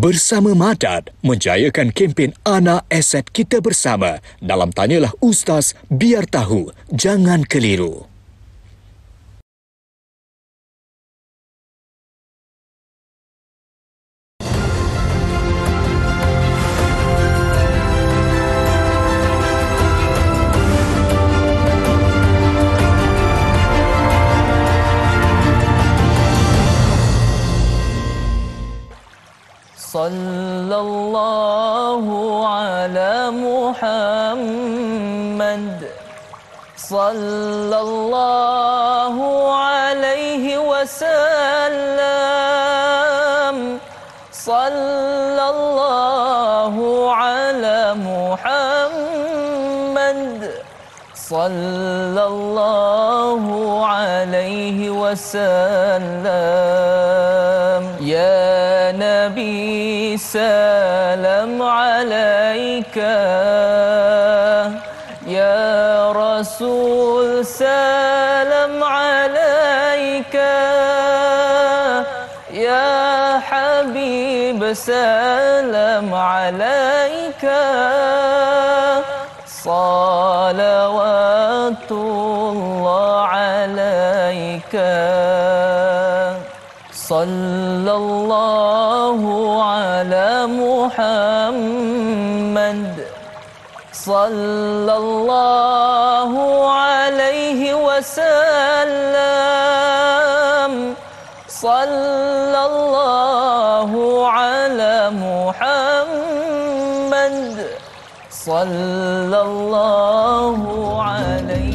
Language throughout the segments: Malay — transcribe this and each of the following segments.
Bersama Madad, menjayakan kempen Anak Aset Kita Bersama dalam Tanyalah Ustaz, biar tahu, jangan keliru. Sallallahu ala Muhammad Sallallahu alaihi wasallam Sallallahu ala Muhammad Sallallahu alaihi wasallam. Ya Nabi, salam alaika. Ya Rasul, salam alaika. Ya Habib, salam alaika. Salawatullah alaika. Sallallahu ala Muhammad Sallallahu alaihi wasallam Sallallahu ala Muhammad Sallallahu alaihi.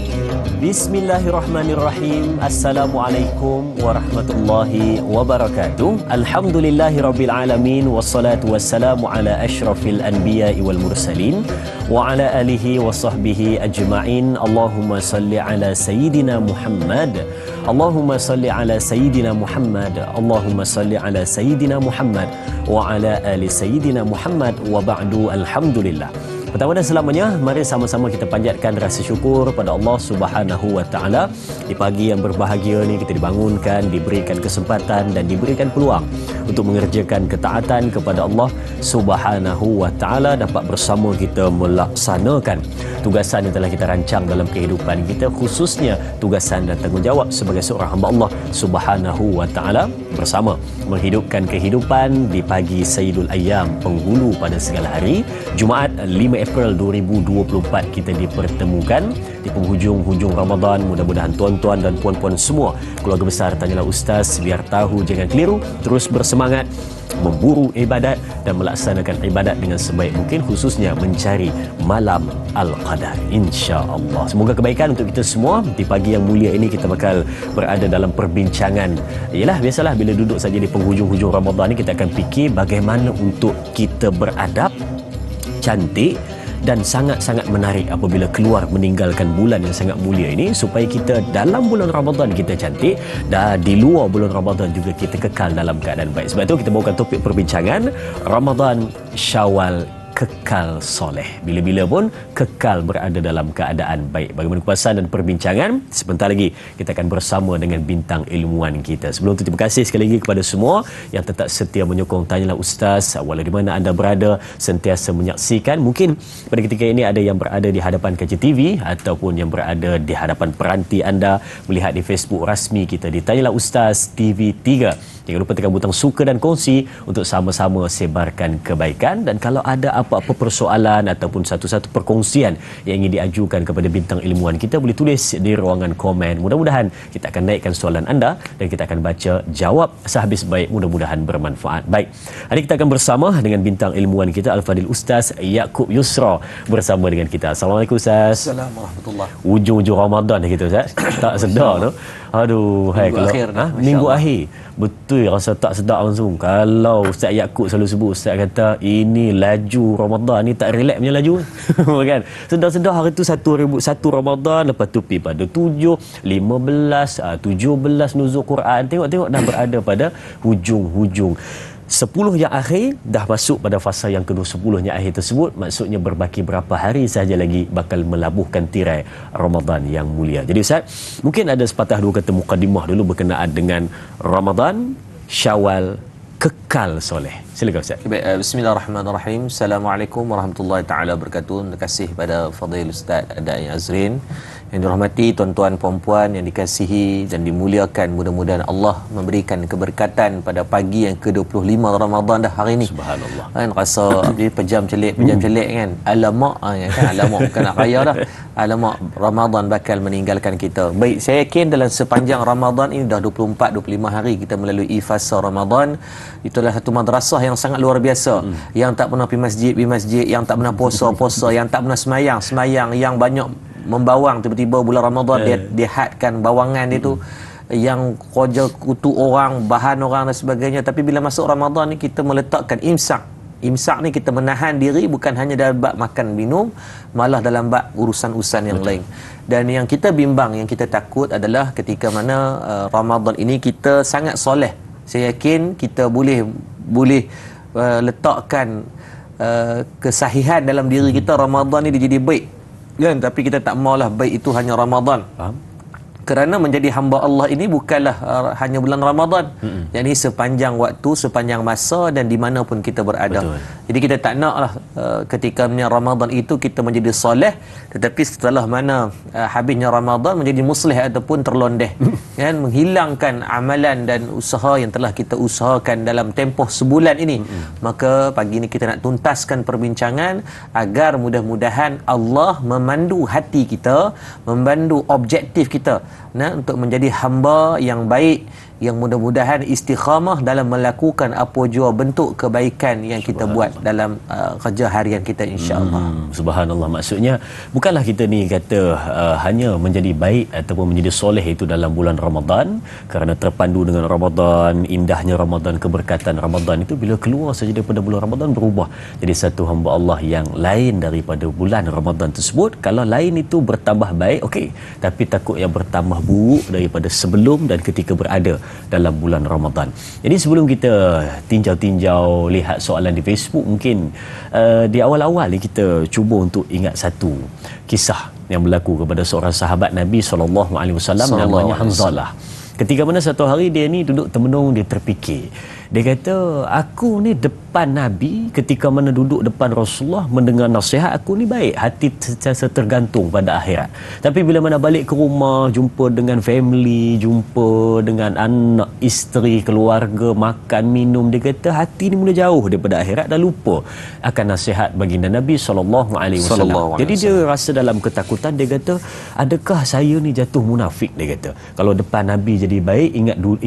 Bismillahirrahmanirrahim. Assalamualaikum warahmatullahi wabarakatuh. Alhamdulillahirabbil alamin wassalatu wassalamu ala asyrafil anbiya'i wal mursalin wa ala alihi wa sahbihi ajma'in. Allahumma salli ala sayyidina Muhammad. Allahumma salli ala sayyidina Muhammad. Allahumma salli ala sayyidina Muhammad wa ala ali sayyidina Muhammad wa ba'du. Alhamdulillah. Pertama dan selamanya, mari sama-sama kita panjatkan rasa syukur pada Allah Subhanahu wa taala. Di pagi yang berbahagia ni kita dibangunkan, diberikan kesempatan dan diberikan peluang untuk mengerjakan ketaatan kepada Allah Subhanahu wa taala, dapat bersama kita melaksanakan tugasan yang telah kita rancang dalam kehidupan kita, khususnya tugasan dan tanggungjawab sebagai seorang hamba Allah Subhanahu wa taala, bersama menghidupkan kehidupan di pagi Sayyidul Ayyam, penghulu pada segala hari, Jumaat 5 April 2024 kita dipertemukan di penghujung-hujung Ramadan. Mudah-mudahan tuan-tuan dan puan-puan semua, keluarga besar Tanyalah Ustaz, biar tahu jangan keliru, terus bersemangat memburu ibadat dan melaksanakan ibadat dengan sebaik mungkin, khususnya mencari malam Al-Qadar, insya-Allah. Semoga kebaikan untuk kita semua. Di pagi yang mulia ini kita bakal berada dalam perbincangan. Yalah, biasalah bila duduk saja di penghujung-hujung Ramadan ni, kita akan fikir bagaimana untuk kita beradab cantik dan sangat-sangat menarik apabila keluar meninggalkan bulan yang sangat mulia ini, supaya kita dalam bulan Ramadan kita cantik dan di luar bulan Ramadan juga kita kekal dalam keadaan baik. Sebab itu kita bawakan topik perbincangan Ramadan Syawal kekal soleh. Bila-bila pun kekal berada dalam keadaan baik. Bagaimana kupasan dan perbincangan? Sebentar lagi kita akan bersama dengan bintang ilmuwan kita. Sebelum itu, terima kasih sekali lagi kepada semua yang tetap setia menyokong Tanyalah Ustaz, walau di mana anda berada, sentiasa menyaksikan. Mungkin pada ketika ini ada yang berada di hadapan kaca TV ataupun yang berada di hadapan peranti anda melihat di Facebook rasmi kita di Tanyalah Ustaz TV3. Jangan lupa tekan butang suka dan kongsi untuk sama-sama sebarkan kebaikan. Dan kalau ada apa-apa persoalan ataupun satu-satu perkongsian yang ingin diajukan kepada bintang ilmuwan kita, boleh tulis di ruangan komen. Mudah-mudahan kita akan naikkan soalan anda dan kita akan baca jawab sehabis baik, mudah-mudahan bermanfaat. Baik, hari kita akan bersama dengan bintang ilmuwan kita Al-Fadil Ustaz Yaakob Yusra bersama dengan kita. Assalamualaikum Ustaz. Assalamualaikum warahmatullahi. Ujung-ujung Ramadan kita Ustaz. Tak sedar tu. Aduh, hai kalau akhir dah, minggu akhir betul rasa tak sedap langsung. Kalau Ustaz Yaakob selalu sebut, Ustaz kata ini laju Ramadan ni tak relax punya laju. Kan? Sedar-sedar hari tu satu Ramadan, lepas tu pergi pada 7, 15, 17 nuzul Quran. Tengok-tengok dah berada pada hujung-hujung 10 yang akhir, dah masuk pada fasa yang kedua 10 yang akhir tersebut. Maksudnya berbaki berapa hari sahaja lagi bakal melabuhkan tirai Ramadan yang mulia. Jadi Ustaz, mungkin ada sepatah dua kata mukadimah dulu berkenaan dengan Ramadan Syawal kekal soleh. Silakan Ustaz. Baik, bismillahirrahmanirrahim. Assalamualaikum warahmatullahi taala wabarakatuh. Terima kasih pada Fadil Ustaz Da'i Azrin. Yang dirahmati tuan-tuan puan-puan yang dikasihi dan dimuliakan, mudah-mudahan Allah memberikan keberkatan pada pagi yang ke-25 Ramadan dah hari ni. Subhanallah. Kan rasa pejam celik kan. Alamak kan, alamak bukan nak raya dah. Alamak, Ramadan bakal meninggalkan kita. Baik, saya yakin dalam sepanjang Ramadan ini dah 24-25 hari kita melalui fasa Ramadan. Itulah satu madrasah yang sangat luar biasa. Yang tak pernah pergi masjid, yang tak pernah puasa, yang tak pernah semayang, yang banyak membawang, tiba-tiba bulan Ramadan dia hadkan bawangan dia tu, yang kerja kutu orang, bahan orang dan sebagainya. Tapi bila masuk Ramadan ni kita meletakkan imsak ni kita menahan diri, bukan hanya dalam bab makan minum, malah dalam bab urusan-urusan yang lain. Dan yang kita bimbang, yang kita takut adalah ketika mana Ramadan ini kita sangat soleh. Saya yakin kita boleh letakkan kesahihan dalam diri kita, Ramadan ni dia jadi baik kan, tapi kita tak maulah baik itu hanya Ramadan. Faham? Kerana menjadi hamba Allah ini bukanlah hanya bulan Ramadan. Jadi sepanjang waktu, sepanjang masa dan di mana pun kita berada. Betul. Jadi kita tak naklah ketika Ramadan itu kita menjadi soleh, tetapi setelah mana habisnya Ramadan menjadi muslih ataupun terlondeh. Kan, menghilangkan amalan dan usaha yang telah kita usahakan dalam tempoh sebulan ini. Maka pagi ini kita nak tuntaskan perbincangan agar mudah-mudahan Allah memandu hati kita, memandu objektif kita untuk menjadi hamba yang baik, yang mudah-mudahan istiqamah dalam melakukan apa jua bentuk kebaikan yang kita buat dalam kerja harian kita, insya-Allah. Subhanallah, maksudnya bukanlah kita ni kata hanya menjadi baik ataupun menjadi soleh itu dalam bulan Ramadan, kerana terpandu dengan Ramadan, indahnya Ramadan, keberkatan Ramadan itu bila keluar saja daripada bulan Ramadan berubah jadi satu hamba Allah yang lain daripada bulan Ramadan tersebut. Kalau lain itu bertambah baik, okey, tapi takut yang bertambah buruk daripada sebelum dan ketika berada dalam bulan Ramadan. Jadi sebelum kita tinjau-tinjau lihat soalan di Facebook, mungkin di awal-awal ni kita cuba untuk ingat satu kisah yang berlaku kepada seorang sahabat Nabi SAW namanya Hanzalah. Ketika mana satu hari dia ni duduk termenung, dia terfikir. Dia kata, aku ni depan Nabi, ketika mana duduk depan Rasulullah mendengar nasihat, aku ni baik, hati sentiasa tergantung pada akhirat. Tapi bila mana balik ke rumah, jumpa dengan family, jumpa dengan anak, isteri, keluarga, makan, minum, dia kata hati ni mula jauh daripada akhirat dan lupa akan nasihat baginda Nabi SAW. Jadi dia rasa dalam ketakutan, dia kata, adakah saya ni jatuh munafik, dia kata. Kalau depan Nabi jadi baik,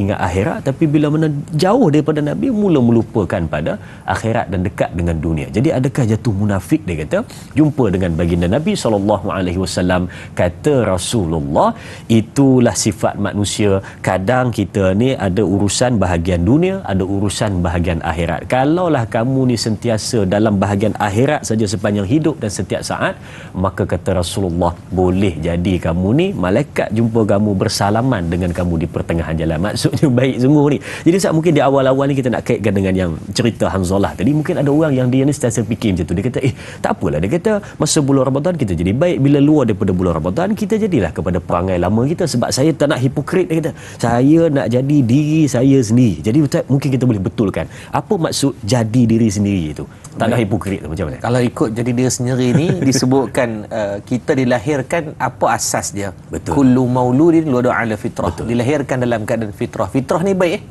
ingat akhirat, tapi bila mana jauh daripada Nabi, mula melupakan pada akhirat dan dekat dengan dunia. Jadi adakah jatuh munafik, dia kata. Jumpa dengan baginda Nabi SAW, kata Rasulullah, itulah sifat manusia. Kadang kita ni ada urusan bahagian dunia, ada urusan bahagian akhirat. Kalaulah kamu ni sentiasa dalam bahagian akhirat saja sepanjang hidup dan setiap saat, maka kata Rasulullah, boleh jadi kamu ni malaikat jumpa kamu bersalaman dengan kamu di pertengahan jalan. Maksudnya baik sungguh ni. Jadi saat mungkin di awal ni kita nak kaitkan dengan yang cerita Hanzalah tadi, mungkin ada orang yang dia ni sentiasa fikir macam tu. Dia kata, tak apalah, dia kata masa bulan Ramadan kita jadi baik, bila luar daripada bulan Ramadan kita jadilah kepada perangai lama kita, sebab saya tak nak hipokrit. Dia kata, saya nak jadi diri saya sendiri. Jadi mungkin kita boleh betulkan apa maksud jadi diri sendiri itu, tak nak hipokrit tu macam mana? Kalau ikut jadi diri sendiri ni disebutkan kita dilahirkan, apa asas dia? Betul. Kullu mauludin yuladu ala fitrah. Betul. Dilahirkan dalam keadaan fitrah. Fitrah ni baik.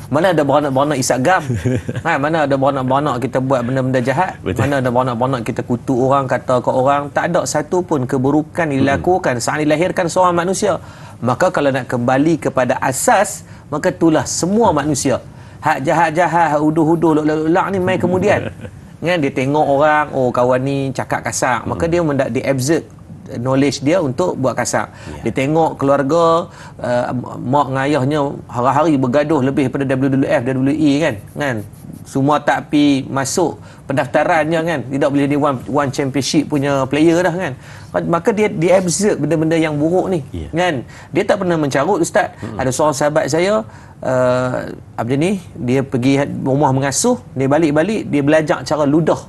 Mana ada beranak-beranak isap gam. Mana ada beranak-beranak kita buat benda-benda jahat. Betul. Mana ada beranak-beranak kita kutuk orang, kata ke orang. Tak ada satu pun keburukan dilakukan saat dilahirkan seorang manusia. Maka kalau nak kembali kepada asas, maka itulah semua manusia. Hak jahat-jahat, hak uduh-uduh, lak-lak ni mai kemudian. Kan dia tengok orang, oh kawan ni cakap kasar, maka dia dia absorb knowledge dia untuk buat kasar. Dia tengok keluarga, mak dengan ayahnya hari-hari bergaduh lebih daripada WWF, WWE kan. Semua tak pi masuk pendaftarannya kan. Tidak boleh dia one championship punya player dah kan. Maka dia absorb benda-benda yang buruk ni kan. Dia tak pernah mencarut, ustaz. Ada seorang sahabat saya, dia pergi rumah mengasuh, dia balik-balik dia belajar cara ludah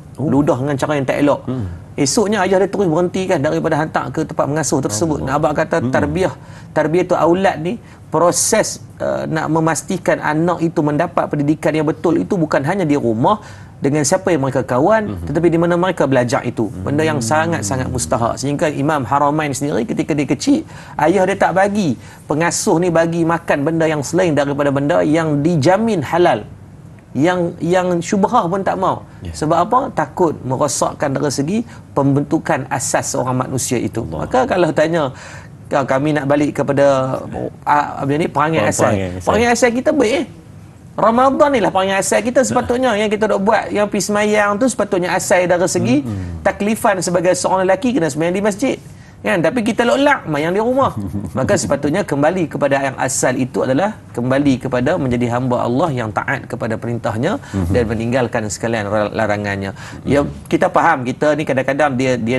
dengan cara yang tak elok. Esoknya ayah dia terus berhentikan daripada hantar ke tempat mengasuh tersebut. Nak abang kata tarbiyah tu aulad ni, proses nak memastikan anak itu mendapat pendidikan yang betul itu bukan hanya di rumah dengan siapa yang mereka kawan, tetapi di mana mereka belajar itu. Benda yang sangat-sangat mustahak. Sehingga Imam Haramain sendiri ketika dia kecil, ayah dia tak bagi pengasuh ni bagi makan benda yang selain daripada benda yang dijamin halal. Yang syubhah pun tak mau. Sebab apa? Takut merosakkan dari segi pembentukan asas seorang manusia itu. Maka kalau tanya kami nak balik kepada perangai asal. Perangai asal kita baik Ramadan ni lah perangai asal kita sepatutnya. Yang kita dok buat yang pergi semayang tu sepatutnya asal dari segi taklifan sebagai seorang lelaki kena semayang di masjid. Kan? Tapi kita lolak mayang di rumah. Maka sepatutnya kembali kepada yang asal itu adalah kembali kepada menjadi hamba Allah yang taat kepada perintahnya dan meninggalkan sekalian larangannya. Ya, kita faham kita ni kadang-kadang dia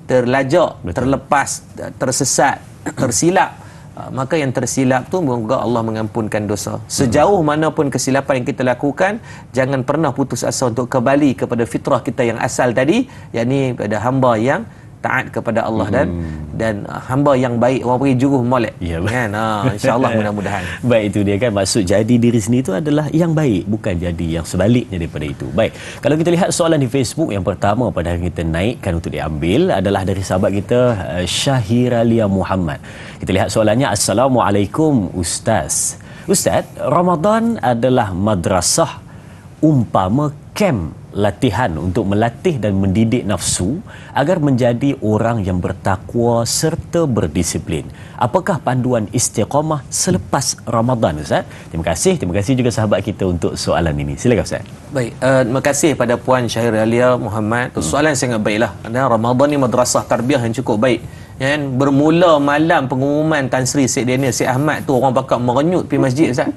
terlajak, terlepas, tersesat, tersilap. Maka yang tersilap tu moga Allah mengampunkan dosa. Sejauh mana pun kesilapan yang kita lakukan, jangan pernah putus asa untuk kembali kepada fitrah kita yang asal tadi, yakni pada hamba yang taat kepada Allah dan hamba yang baik, orang panggil juruh molek. Ya, kan? InsyaAllah mudah-mudahan. Baik, itu dia kan maksud jadi diri sendiri itu adalah yang baik, bukan jadi yang sebaliknya daripada itu. Baik, kalau kita lihat soalan di Facebook yang pertama pada hari kita naikkan untuk diambil adalah dari sahabat kita Syahiralia Muhammad. Kita lihat soalannya. Assalamualaikum Ustaz. Ustaz, Ramadan adalah madrasah umpama kem latihan untuk melatih dan mendidik nafsu agar menjadi orang yang bertakwa serta berdisiplin. Apakah panduan istiqamah selepas Ramadan, Ustaz? Terima kasih juga sahabat kita untuk soalan ini. Silakan Ustaz. Baik, terima kasih pada Puan Syahiralia Muhammad. Soalan sangat baiklah. Ramadan ni madrasah tarbiyah yang cukup baik. Kan? Bermula malam pengumuman Tan Sri Syed Daniel Syed Ahmad tu orang bakal merenyut pergi masjid, Ustaz.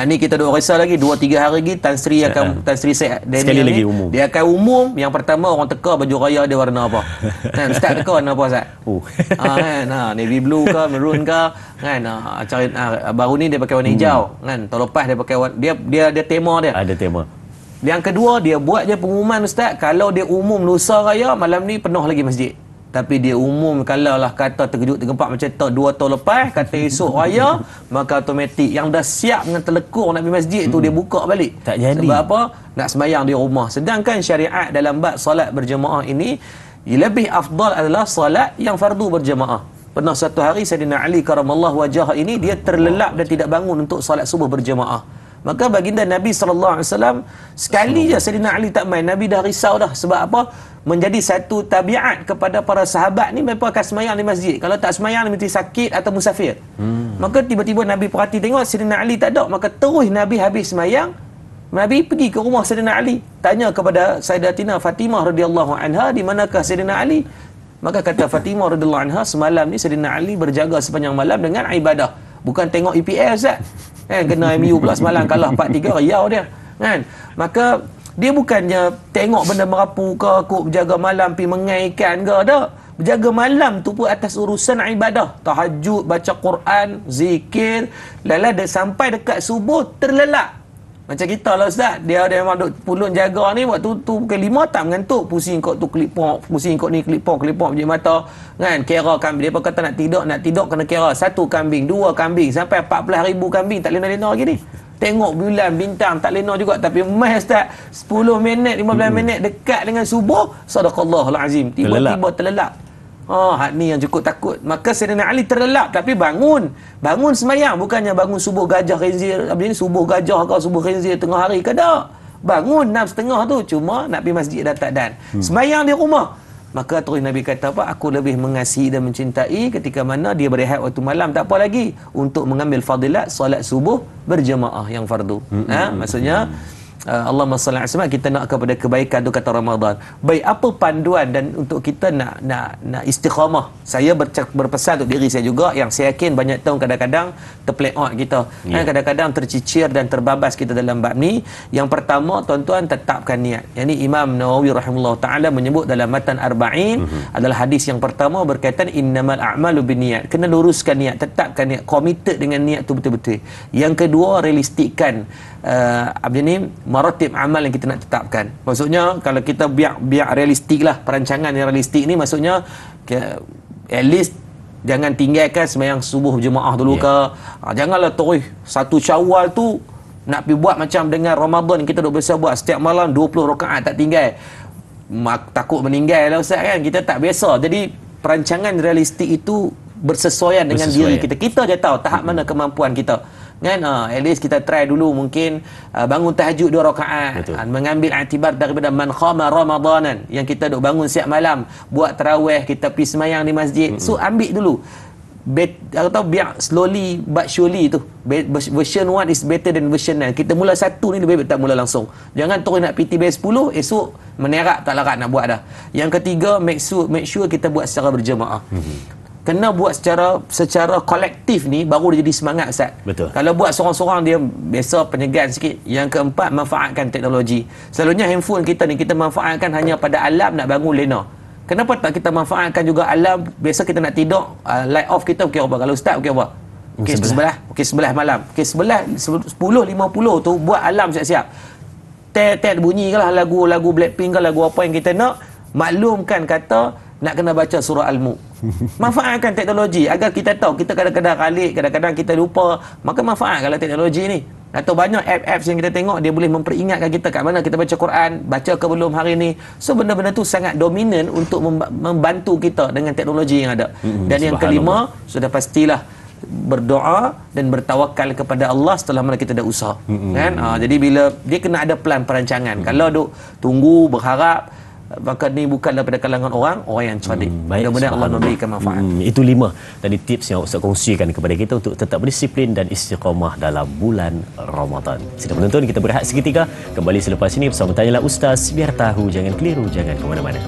Ni kita duk risau lagi 2-3 hari lagi Tan Sri Syed Daniel ni umum. Dia akan umum. Yang pertama orang teka baju raya dia warna apa. Ustaz teka warna apa, Ustaz? Navy blue ke, maroon ke, kan? Baru ni dia pakai warna hijau, kan? Tahun lepas dia pakai dia tema dia. Ada tema. Yang kedua, dia buat je pengumuman, Ustaz, kalau dia umum lusa raya malam ni penuh lagi masjid. Tapi dia umum kalau lah kata terkejut tergempak macam tu 2 tahun lepas, kata esok raya, maka automatik yang dah siap dengan telekur nak pergi masjid tu dia buka balik. Tak jadi. Sebab apa? Nak sembahyang di rumah. Sedangkan syariat dalam bab solat berjemaah ini lebih afdal adalah solat yang fardu berjemaah. Pernah satu hari Sayyidina Ali karamallahu wajhah ini dia terlelap dan tidak bangun untuk solat subuh berjemaah. Maka baginda Nabi SAW sekali je Sayyidina Ali tak main, Nabi dah risau dah. Sebab apa? Menjadi satu tabiat kepada para sahabat ni mereka akan semayang di masjid. Kalau tak semayang mesti sakit atau musafir. Maka tiba-tiba Nabi perhati tengok Sayyidina Ali tak ada. Maka terus Nabi habis semayang, Nabi pergi ke rumah Sayyidina Ali, tanya kepada Sayyidatina Fatimah radhiyallahu anha, di manakah Sayyidina Ali? Maka kata Fatimah radhiyallahu anha, semalam ni Sayyidina Ali berjaga sepanjang malam dengan ibadah. Bukan tengok EPL, Ustaz. Kan kena MU pula semalam kalah 4-3, riau dia. Kan? Maka dia bukannya tengok benda merapu ke, kok berjaga malam pergi mengaikan ke, tak. Berjaga malam tu pun atas urusan ibadah, tahajud, baca Quran, zikir, lala sampai dekat subuh terlelap. Macam kita lah, Ustaz, dia memang duk pulun jaga ni waktu tu pukul 5 tak mengantuk, pusing kau tu kelipok, pusing kau ni kelipok biji mata, kan? Kira kambing, dia kata nak tidur kena kira 1 kambing, 2 kambing sampai 14,000 kambing tak lena-lena lagi ni. Tengok bulan bintang tak lena juga, tapi mai, Ustaz, 10 minit 15 minit dekat dengan subuh, sadaqallahul azim, tiba-tiba terlelap. Hak ni yang cukup takut. Maka Sayyidina Ali terlelap tapi bangun semayang, bukannya bangun subuh gajah khinzir, subuh gajah ke subuh khinzir tengah hari ke, tak. Bangun 6:30 tu, cuma nak pergi masjid dah tak dan. Semayang di rumah. Maka terus Nabi kata apa? Aku lebih mengasihi dan mencintai ketika mana dia berehat waktu malam, tak apa lagi untuk mengambil fadilat solat subuh berjemaah yang fardu. Maksudnya Allahumma salli alaihi wasallam, kita nak kepada kebaikan tu kata Ramadan. Baik, apa panduan dan untuk kita nak istiqamah? Saya berpesan untuk diri saya juga, yang saya yakin banyak tahun kadang-kadang terplay out kita. Kadang-kadang tercicir dan terbabas kita dalam bab ni. Yang pertama, tuan-tuan, tetapkan niat. Yang ni Imam Nawawi rahimahullah taala menyebut dalam matan Arba'in adalah hadis yang pertama berkaitan innamal a'malu binniyat. Kena luruskan niat, tetapkan niat, committed dengan niat tu betul-betul. Yang kedua, realistikkan apa ni, maratib amal yang kita nak tetapkan. Maksudnya kalau kita biar realistik lah, perancangan yang realistik ni maksudnya at least jangan tinggalkan sembahyang subuh berjemaah dulu ke. Janganlah terus satu Syawal tu nak pergi buat macam dengan Ramadan kita duk biasa buat setiap malam 20 rakaat tak tinggal. Takut meninggal lah Ustaz kan. Kita tak biasa. Jadi perancangan realistik itu bersesuaian dengan diri kita. Kita je tahu tahap mana kemampuan kita. Kan at least kita try dulu mungkin bangun tahajud 2 rakaat, mengambil iktibar daripada man khama ramadanan yang kita duk bangun siap malam, buat tarawih, kita pergi semayang di masjid. So ambil dulu atau biar slowly but surely tu. Version 1 is better than version 9. Kita mula satu ni lebih baik tak mula langsung. Jangan terus nak PTBS 10, esok menerak tak larat nak buat dah. Yang ketiga, make sure kita buat secara berjemaah. Kena buat secara kolektif ni baru dia jadi semangat Ustaz. Betul. Kalau buat seorang-seorang dia biasa penyegan sikit. Yang keempat, manfaatkan teknologi. Selalunya handphone kita ni kita manfaatkan hanya pada alarm nak bangun lena. Kenapa tak kita manfaatkan juga alarm biasa kita nak tidur, light off kita pukul apa? Kalau Ustaz pukul apa? Pukul 11 malam. Pukul 10.50 tu buat alarm siap-siap. Tet bunyi ke lah lagu Blackpink ke lagu apa yang kita nak. Maklumkan kata nak kena baca surah Al-Mulk. Manfaatkan teknologi agar kita tahu. Kita kadang-kadang kalik, kadang-kadang kita lupa. Maka manfaatkanlah teknologi ni. Atau banyak apps yang kita tengok dia boleh memperingatkan kita kat mana kita baca Quran, baca ke belum hari ni. So benda-benda tu sangat dominan untuk membantu kita dengan teknologi yang ada. Dan yang kelima, sudah pastilah berdoa dan bertawakal kepada Allah setelah mana kita dah usaha. Kan? Jadi bila dia kena ada plan perancangan. Kalau duk tunggu berharap, maka ni bukan daripada kalangan orang yang cerdik. Mudah-mudahan Allah memberikan manfaat. Itu 5 tadi tips yang Ustaz kongsikan kepada kita untuk tetap berdisiplin dan istiqamah dalam bulan Ramadan. Sila penonton, kita berehat seketika, kembali selepas ini bersama Tanyalah Ustaz. Biar tahu, jangan keliru, jangan ke mana-mana.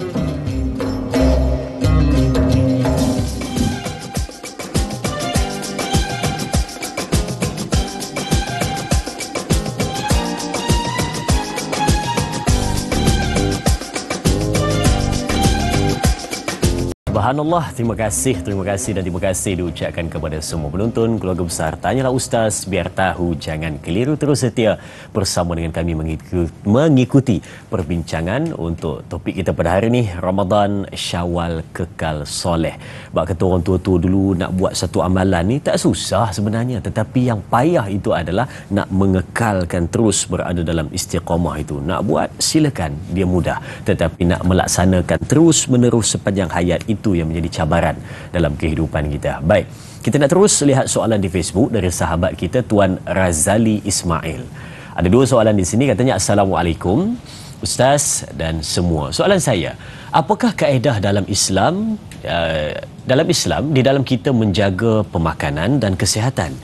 Subhanallah, terima kasih dan terima kasih diucapkan kepada semua penonton keluarga besar Tanyalah Ustaz. Biar tahu, jangan keliru. Terus setia bersama dengan kami mengikuti perbincangan untuk topik kita pada hari ini, Ramadan Syawal Kekal Soleh. Bak kata orang tua-tua dulu nak buat satu amalan ni tak susah sebenarnya, tetapi yang payah itu adalah nak mengekalkan terus berada dalam istiqamah itu. Nak buat silakan, dia mudah, tetapi nak melaksanakan terus menerus sepanjang hayat itu yang menjadi cabaran dalam kehidupan kita. Baik, kita nak terus lihat soalan di Facebook dari sahabat kita Tuan Razali Ismail. Ada 2 soalan di sini, katanya Assalamualaikum Ustaz dan semua. Soalan saya, apakah kaedah dalam Islam di dalam kita menjaga pemakanan dan kesihatan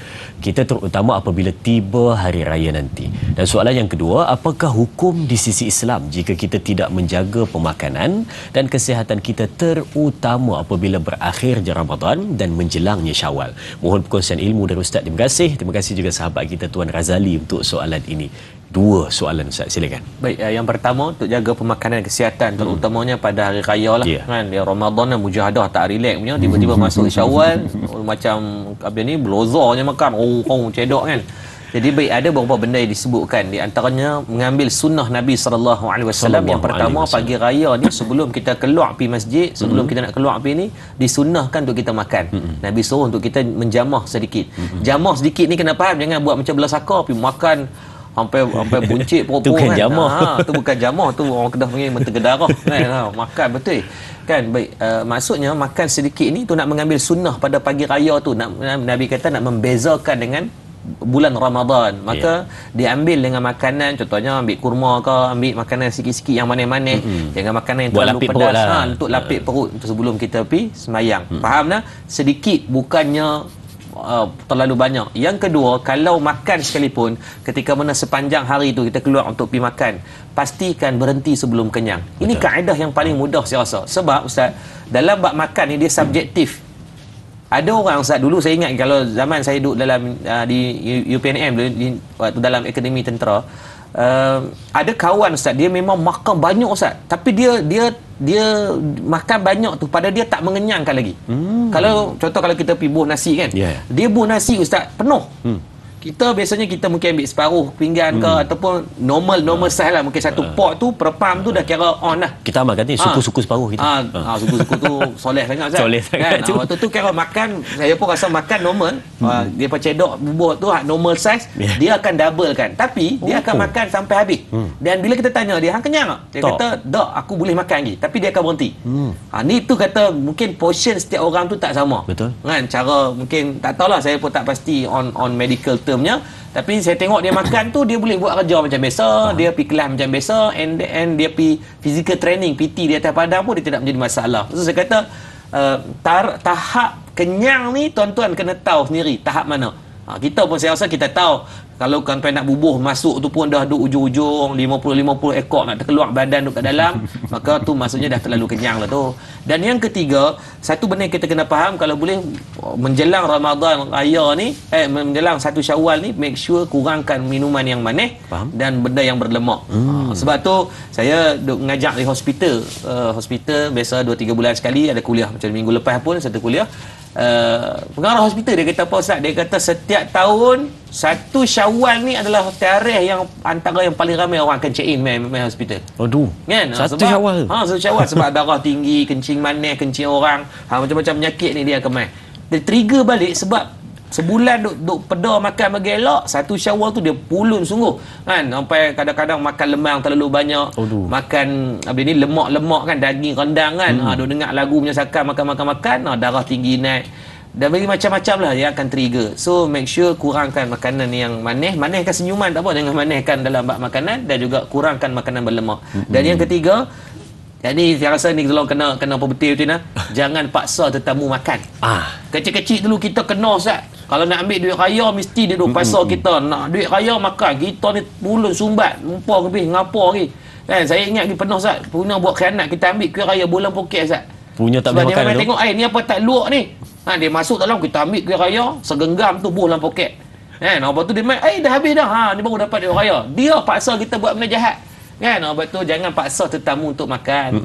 kita, terutama apabila tiba hari raya nanti? Dan soalan yang kedua, apakah hukum di sisi Islam jika kita tidak menjaga pemakanan dan kesihatan kita, terutama apabila berakhirnya Ramadan dan menjelangnya Syawal? Mohon perkongsian ilmu dari Ustaz. Terima kasih. Terima kasih juga sahabat kita Tuan Razali untuk soalan ini. 2 soalan Ustaz, silakan. Baik, yang pertama untuk jaga pemakanan dan kesihatan, terutamanya pada hari raya lah. Kan dia Ramadan dan mujahadah tak relax punya, tiba-tiba masuk Syawal macam apa ni, blozornya makan cedok kan. Jadi baik, ada beberapa benda yang disebutkan, di antaranya mengambil sunnah Nabi SAW. Yang pertama, pagi raya ni sebelum kita keluar pergi masjid, sebelum kita nak keluar pergi ni, disunnahkan untuk kita makan. Nabi suruh untuk kita menjamah sedikit. Jamah sedikit ni kena faham, jangan buat macam belah saka pergi makan sampai buncit perut kan. Jamah. Tu bukan jamah, tu orang Kedah panggil mentega darah kan. Makan betul kan. Baik, maksudnya makan sedikit ni tu nak mengambil sunnah pada pagi raya tu. Nabi kata nak membezakan dengan bulan Ramadan. Maka diambil dengan makanan, contohnya ambil kurma ke, ambil makanan sikit-sikit yang manis-manis. Jangan makanan yang terlalu pedas untuk lapik perut sebelum kita pergi semayang. Faham tak? Sedikit, bukannya terlalu banyak. Yang kedua, kalau makan sekalipun, ketika mana sepanjang hari itu kita keluar untuk pergi makan, pastikan berhenti sebelum kenyang. Ini kaedah yang paling mudah saya rasa. Sebab Ustaz, dalam bab makan ni dia subjektif. Ada orang Ustaz, dulu saya ingat kalau zaman saya duduk dalam di UPNM waktu dalam Akademi Tentera, ada kawan Ustaz, dia memang makan banyak Ustaz, tapi dia makan banyak tu pada dia tak mengenyangkan lagi. Kalau contoh kalau kita pergi buah nasi kan, dia buah nasi Ustaz penuh. kita biasanya kita mungkin ambil separuh pinggan ke ataupun normal size lah, mungkin satu pot tu per pam tu dah kira on lah. Kita amalkan ni suku-suku separuh kita. Suku-suku tu soleh sangat Ustaz. Soleh sangat kan? Waktu tu kira makan, saya pun rasa makan normal. Dia cedok bubur tu normal size, dia akan double kan. Tapi dia akan makan sampai habis. Dan bila kita tanya dia, hang kenyang tak? Dia kata, "Tak, aku boleh makan lagi." Tapi dia akan berhenti. Ni tu kata mungkin portion setiap orang tu tak sama. Betul. Kan cara mungkin tak tahulah, saya pun tak pasti on medical termnya, tapi saya tengok dia makan tu dia boleh buat kerja macam biasa, dia pergi kelas macam biasa, and dia pergi physical training PT di atas padang pun dia tidak menjadi masalah. So saya kata tahap kenyang ni tuan-tuan kena tahu sendiri tahap mana. Kita pun saya rasa kita tahu kalau sampai nak bubuh masuk tu pun dah duduk ujung-ujung 50 ekor nak terkeluar badan duduk kat dalam, maka tu maksudnya dah terlalu kenyang lah tu. Dan yang ketiga, satu benda yang kita kena faham, kalau boleh menjelang Ramadan raya ni, menjelang 1 Syawal ni, make sure kurangkan minuman yang manis dan benda yang berlemak. Sebab tu saya duk ngajak di hospital. Hospital biasa 2-3 bulan sekali ada kuliah, macam minggu lepas pun satu kuliah. Pengarah hospital dia kata apa Ustaz? Dia kata setiap tahun 1 Syawal ni adalah tarikh yang antara yang paling ramai orang akan check in main hospital. Aduh. Kan? 1 Syawal. 1 Syawal sebab darah tinggi, kencing manis, kencing orang, macam-macam penyakit ni dia akan main. Dia trigger balik sebab sebulan duk peda makan bagi elok, 1 Syawal tu dia pulun sungguh kan, sampai kadang-kadang makan lemang terlalu banyak. Makan ni lemak-lemak kan, daging rendang kan, duk dengar lagu menyesakan, makan, darah tinggi naik, dan bagi macam-macam lah dia akan trigger. So make sure kurangkan makanan yang maniskan senyuman tak apa, jangan maniskan dalam bab makanan, dan juga kurangkan makanan berlemak. Dan yang ketiga, jadi saya rasa ni kalau kena apa betul tu jangan paksa tetamu makan. Kecil-kecil dulu kita kena Ustaz. Kalau nak ambil duit raya mesti dia duk paksa kita nak duit raya makan. Kita ni pulun sumbat, mumpah lebih ngapa lagi. Kan saya ingat lagi pernah Ustaz, punya buat khianat, kita ambil kuih raya bulan Phuket Ustaz. Punya tak boleh makan tu. Tengok ni apa tak luak ni. Dia masuk dalam, kita ambil kuih raya, segenggam tu bulan Phuket. Lepas tu dia main, dah habis dah. Ni baru dapat duit raya. Dia paksa kita buat benda jahat. Kan? Sebab tu jangan paksa tetamu untuk makan.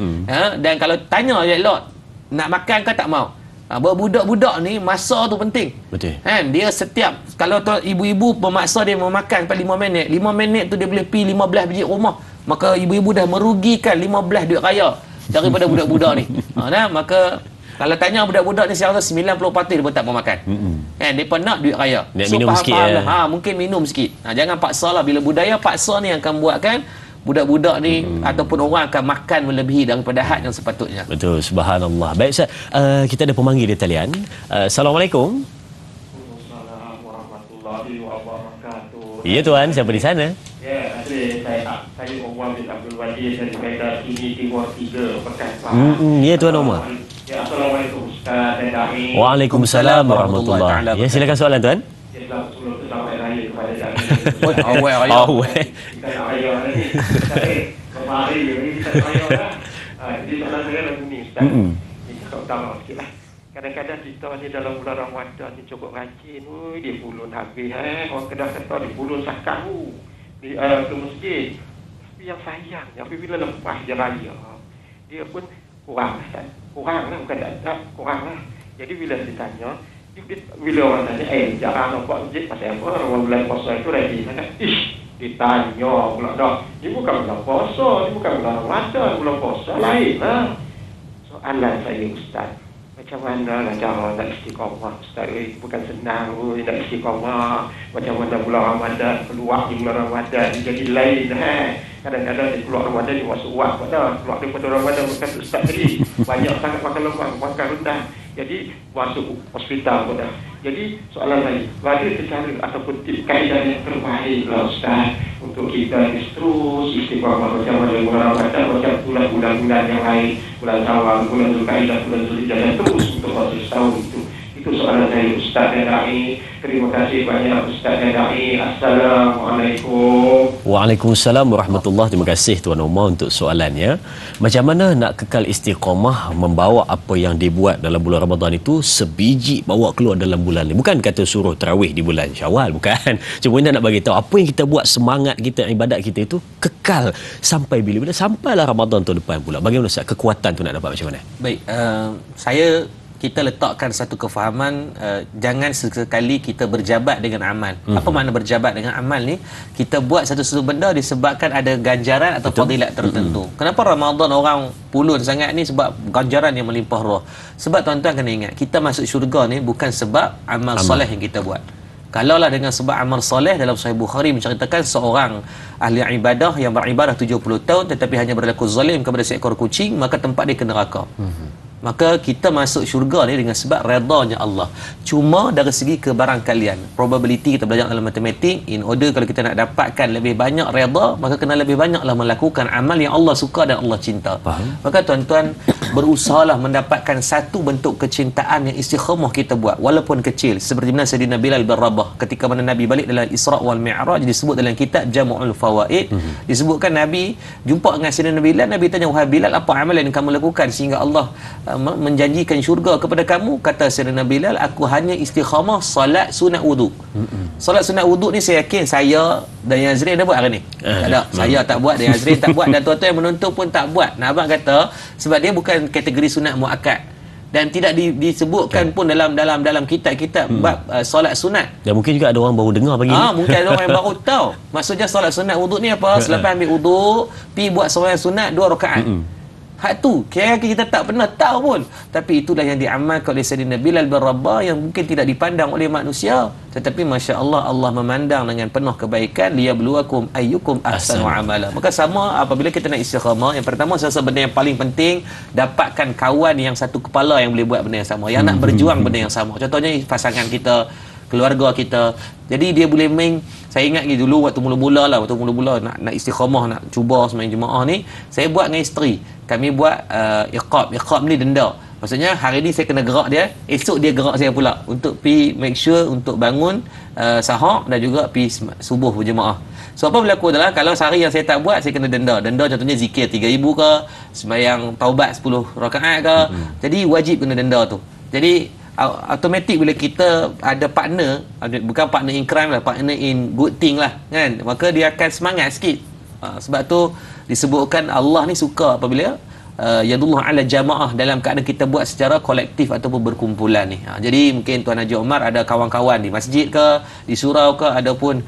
Dan kalau tanya je lot, nak makan ke tak mau? Budak-budak ni masa tu penting. Betul. Kan? Dia setiap, kalau ibu-ibu memaksa dia memakan sampai 5 minit, 5 minit tu dia boleh pergi 15 biji rumah. Maka ibu-ibu dah merugikan 15 duit raya daripada budak-budak ni. Maka kalau tanya budak-budak ni, saya rasa 90% dia pun tak mau makan. Kan? Dia pun nak duit raya. Dia minum sikit lah. Mungkin minum sikit. Jangan paksa lah. Bila budaya paksa ni akan buatkan budak-budak ni ataupun orang akan makan melebihi daripada had yang sepatutnya. Betul, subhanallah. Baik Ustaz, kita ada pemanggil di talian. Assalamualaikum. Waalaikumsalam warahmatullahi wabarakatuh. Ya tuan, siapa di sana? Ya, saya Omar bin Abdul Wajid dari Medan ini Timur 3 Bekasi. Ya tuan Omar. Ya, assalamualaikum Ustaz dan Dami. Waalaikumsalam warahmatullahi wabarakatuh. Ya, silakan soalan tuan. Ya, selamat raya kepada Dami. Awal. Kita nak raya ni. Kemarin ni kita raya lah. Jadi soalan saya lagu ni Ustaz. Ini cakap utama sikit lah. Kadang-kadang kita ni dalam bulan Ramadan ni cukup rajin. Dia pulun habis. Orang Kedah kata dia pulun sakar ke masjid. Tapi yang sayangnya apabila lepas je raya, dia pun kurang lah. Kurang lah, bukan tak kurang lah. Jadi bila ditanya, bila orang tanya, jarang nampak masjid pasal apa? Orang bulan puasa itu rajin sangat. Ditanya pula dah. Ini bukan bulan puasa, ini bukan bulan Ramadan, bulan puasa lain lah. Soalan saya Ustaz, macam mana lah cara nak istiqamah Ustaz? Bukan senang nak istiqamah. Macam mana bulan Ramadan keluar di bulan Ramadan jadi lain. Kadang-kadang dia keluar Ramadan dia masuk waktu dah. Keluar daripada Ramadan bukan Ustaz tadi. Banyak sangat makan lemak, makan rendang. Jadi masuk hospital pun dah. Jadi soalan saya, ada secara ataupun tip kaedah yang terbaik lah Ustaz untuk kita terus istiqamah macam mana bulan Ramadan, macam bulan-bulan yang lain, bulan Syawal, bulan Zulkaidah, bulan Zulhijjah, dan terus untuk proses tahun itu. Itu soalan saya Ustaz Dai. Terima kasih banyak Ustaz Dai. Assalamualaikum. Waalaikumsalam warahmatullahi. Terima kasih Tuan Omar untuk soalannya. Macam mana nak kekal istiqamah membawa apa yang dibuat dalam bulan Ramadan itu sebiji bawa keluar dalam bulan ni. Bukan kata suruh tarawih di bulan Syawal, bukan. Cuma kita nak bagi tahu apa yang kita buat, semangat kita, ibadat kita itu kekal sampai bila-bila, sampailah Ramadan tahun depan pula. Bagaimana Ustaz, kekuatan tu nak dapat macam mana? Baik, saya kita letakkan satu kefahaman, jangan sekali kita berjabat dengan amal. Apa makna berjabat dengan amal ni? Kita buat satu benda disebabkan ada ganjaran atau fadilat tertentu. Kenapa Ramadan orang pulun sangat ni? Sebab ganjaran yang melimpah ruah. Sebab tuan-tuan kena ingat, kita masuk syurga ni bukan sebab amal soleh yang kita buat. Kalaulah dengan sebab amal soleh, dalam Sahih Bukhari menceritakan seorang ahli ibadah yang beribadah 70 tahun tetapi hanya berlaku zalim kepada seekor kucing, maka tempat dia ke neraka. Maka kita masuk syurga ni dengan sebab redanya Allah. Cuma dari segi kebarangkalian, probability kita belajar dalam matematik, in order kalau kita nak dapatkan lebih banyak reda, maka kena lebih banyaklah melakukan amal yang Allah suka dan Allah cinta. Maka tuan-tuan berusahalah mendapatkan satu bentuk kecintaan yang istiqamah kita buat walaupun kecil, seperti mana Sayyidina Bilal bin Rabah ketika mana Nabi balik dalam Isra wal Mi'raj, disebut dalam kitab Jam'ul Fawaid, disebutkan Nabi jumpa dengan Sayyidina Bilal. Nabi tanya, "Wahai Bilal, apa amalan yang kamu lakukan sehingga Allah menjanjikan syurga kepada kamu?" Kata Sayyidina Bilal, "Aku hanya istiqamah salat sunat wudu." Salat sunat wudu ni saya yakin saya dan Yazrin dah buat hari ni. Tak ada. Saya tak buat, dan Yazrin tak buat, dan tuan-tuan yang menonton pun tak buat. Nah, abang kata sebab dia bukan kategori sunat muakkad dan tidak disebutkan pun dalam kitab-kitab bab solat sunat. Dan mungkin juga ada orang baru dengar pagi ni. Mungkin ada orang yang baru tahu. Maksudnya solat sunat wudu ni apa? Selepas ambil wudu, pi buat solat sunat 2 rakaat. Hak tu kira kita tak pernah tahu pun, tapi itulah yang diamalkan oleh Sayyidina Bilal bin Rabah yang mungkin tidak dipandang oleh manusia, tetapi Masya Allah, Allah memandang dengan penuh kebaikan. Liyabluwakum ayyukum ahsanu amala. Maka sama apabila kita nak istiqamah, yang pertama saya rasa benda yang paling penting, dapatkan kawan yang satu kepala yang boleh buat benda yang sama, yang nak berjuang benda yang sama. Contohnya pasangan kita, keluarga kita. Jadi dia boleh main. Saya ingat dulu waktu mula-mula nak istiqamah, nak cuba sembahyang jemaah ni, saya buat dengan isteri. Kami buat iqab ni denda. Maksudnya hari ni saya kena gerak dia, esok dia gerak saya pula untuk pi make sure untuk bangun sahur dan juga pi subuh berjemaah. So apa berlaku adalah kalau sehari yang saya tak buat, saya kena denda. Denda contohnya zikir 3000 ke, sembahyang taubat 10 rakaat ke. Jadi wajib kena denda tu. Jadi automatik bila kita ada partner, bukan partner in crime lah, partner in good thing lah kan, maka dia akan semangat sikit. Sebab tu disebutkan Allah ni suka apabila yadullah ala jamaah, dalam keadaan kita buat secara kolektif ataupun berkumpulan ni. Jadi mungkin Tuan Haji Omar ada kawan-kawan di masjid ke, di surau ke, ataupun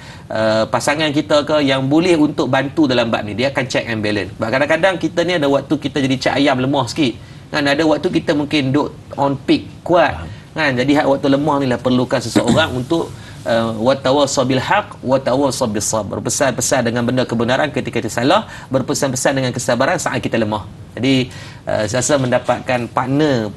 pasangan kita ke yang boleh untuk bantu dalam bab ni, dia akan check and balance. Sebab kadang-kadang kita ni ada waktu kita jadi cak ayam lemah sikit kan, ada waktu kita mungkin duk on peak kuat kan. Jadi waktu lemah ni lah perlukan seseorang untuk watawassaw bil haq watawassaw bis sabr, berpesan-pesan dengan benda kebenaran ketika kita salah, berpesan-pesan dengan kesabaran saat kita lemah. Jadi saya rasa mendapatkan partner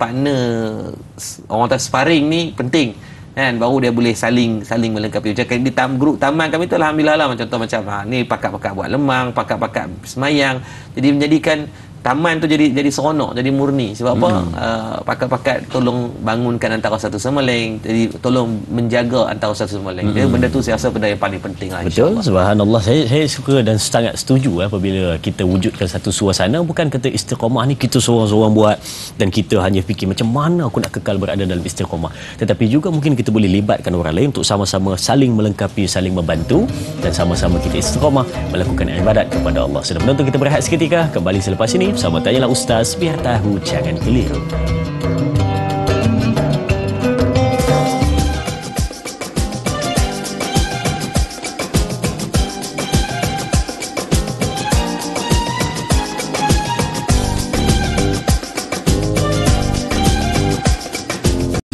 orang tak sparring ni penting kan, baru dia boleh saling melengkapi. Macam di grup taman kami tu alhamdulillah lah, contoh macam ni pakat-pakat buat lemang, pakat-pakat semayang, jadi menjadikan taman tu jadi seronok, jadi murni. Sebab apa? Pakat-pakat tolong bangunkan antara satu sama lain, jadi tolong menjaga antara satu sama lain. Jadi benda tu saya rasa benda yang paling penting lah. Betul, subhanallah. Saya suka dan sangat setuju apabila kita wujudkan satu suasana, bukan kata istiqamah ni kita seorang-seorang buat dan kita hanya fikir macam mana aku nak kekal berada dalam istiqamah, tetapi juga mungkin kita boleh libatkan orang lain untuk sama-sama saling melengkapi, saling membantu, dan sama-sama kita istiqamah melakukan ibadat kepada Allah. Sudah menonton, kita berehat seketika, kembali selepas ini bersama Tanyalah Ustaz, biar tahu jangan keliru.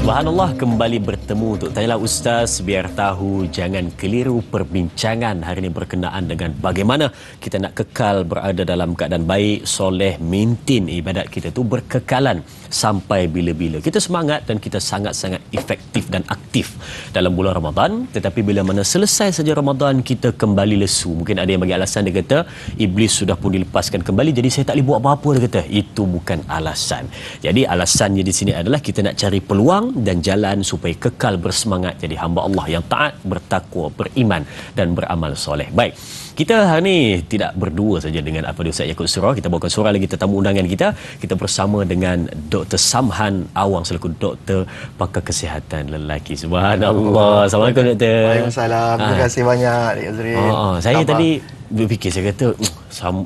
Subhanallah, kembali bertemu untuk Tanyalah Ustaz, biar tahu jangan keliru. Perbincangan hari ini berkenaan dengan bagaimana kita nak kekal berada dalam keadaan baik, soleh, maintain ibadat kita tu berkekalan sampai bila-bila. Kita semangat dan kita sangat-sangat efektif dan aktif dalam bulan Ramadan, tetapi bila mana selesai saja Ramadan kita kembali lesu. Mungkin ada yang bagi alasan, dia kata iblis sudah pun dilepaskan kembali, jadi saya tak boleh buat apa-apa. Dia kata itu bukan alasan. Jadi alasannya di sini adalah kita nak cari peluang dan jalan supaya kekal bersemangat jadi hamba Allah yang taat, bertakwa, beriman dan beramal soleh. Baik, kita hari ini tidak berdua saja dengan Al-Fadhil Ustaz Yaakob Surah. Kita bawakan seorang lagi tetamu undangan kita. Kita bersama dengan Dr. Samhan Awang selaku Doktor Pakar Kesihatan Lelaki. Subhanallah. Assalamualaikum Doktor. Waalaikumsalam. Terima kasih banyak Dik Azri. Saya tadi berfikir, saya kata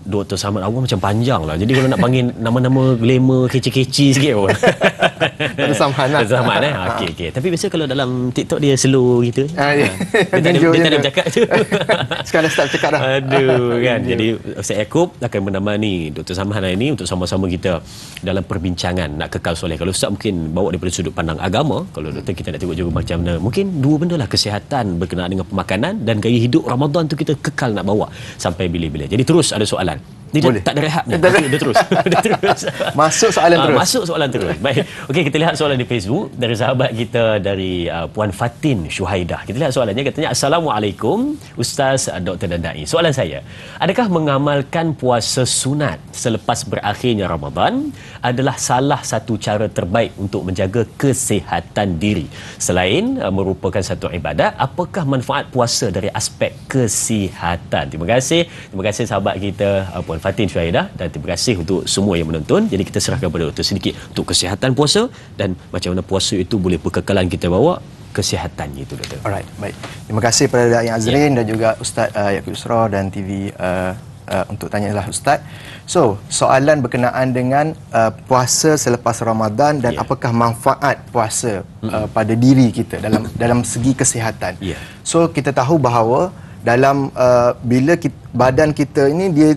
Dr. Samad Awang macam panjang lah. Jadi kalau nak panggil nama-nama glamour kece-kece sikit pun. Dr. Samad lah. Dr. Samad Okey. Tapi biasa kalau dalam TikTok dia slow gitu. Ya. Dia tak ada bercakap tu. Sekarang start cakap dah. Aduh kan. Jadi Ustaz Yaakob akan menamani Dr. Samad hari ini untuk sama-sama kita dalam perbincangan nak kekal soleh. Kalau Ustaz mungkin bawa daripada sudut pandang agama, kalau doktor kita nak tengok juga macam mana. Mungkin dua benda lah, kesihatan berkenaan dengan pemakanan dan gaya hidup Ramadan tu kita kekal nak bawa sampai bila-bila. Jadi terus ada soalan. Dia tak ada rehabnya. Dia terus. Masuk soalan terus. Masuk soalan terus. Baik. Okey, kita lihat soalan di Facebook dari sahabat kita dari Puan Fatin Syuhaidah. Kita lihat soalannya, katanya Assalamualaikum Ustaz, Dr. dan Dai. Soalan saya, adakah mengamalkan puasa sunat selepas berakhirnya Ramadan adalah salah satu cara terbaik untuk menjaga kesihatan diri? Selain merupakan satu ibadat, apakah manfaat puasa dari aspek kesihatan? Terima kasih sahabat kita Puan Fatin Syuhaidah, dan terima kasih untuk semua yang menonton. Jadi kita serahkan kepada Dr. sedikit untuk kesihatan puasa dan macam mana puasa itu boleh berkekalan kita bawa kesihatannya itu, Doktor. Alright, baik. Terima kasih kepada Dai Azrin dan juga Ustaz Yaakob Yusra dan TV untuk tanyalah Ustaz. So, soalan berkenaan dengan puasa selepas Ramadan dan apakah manfaat puasa pada diri kita dalam segi kesihatan. So, kita tahu bahawa dalam bila badan kita ini dia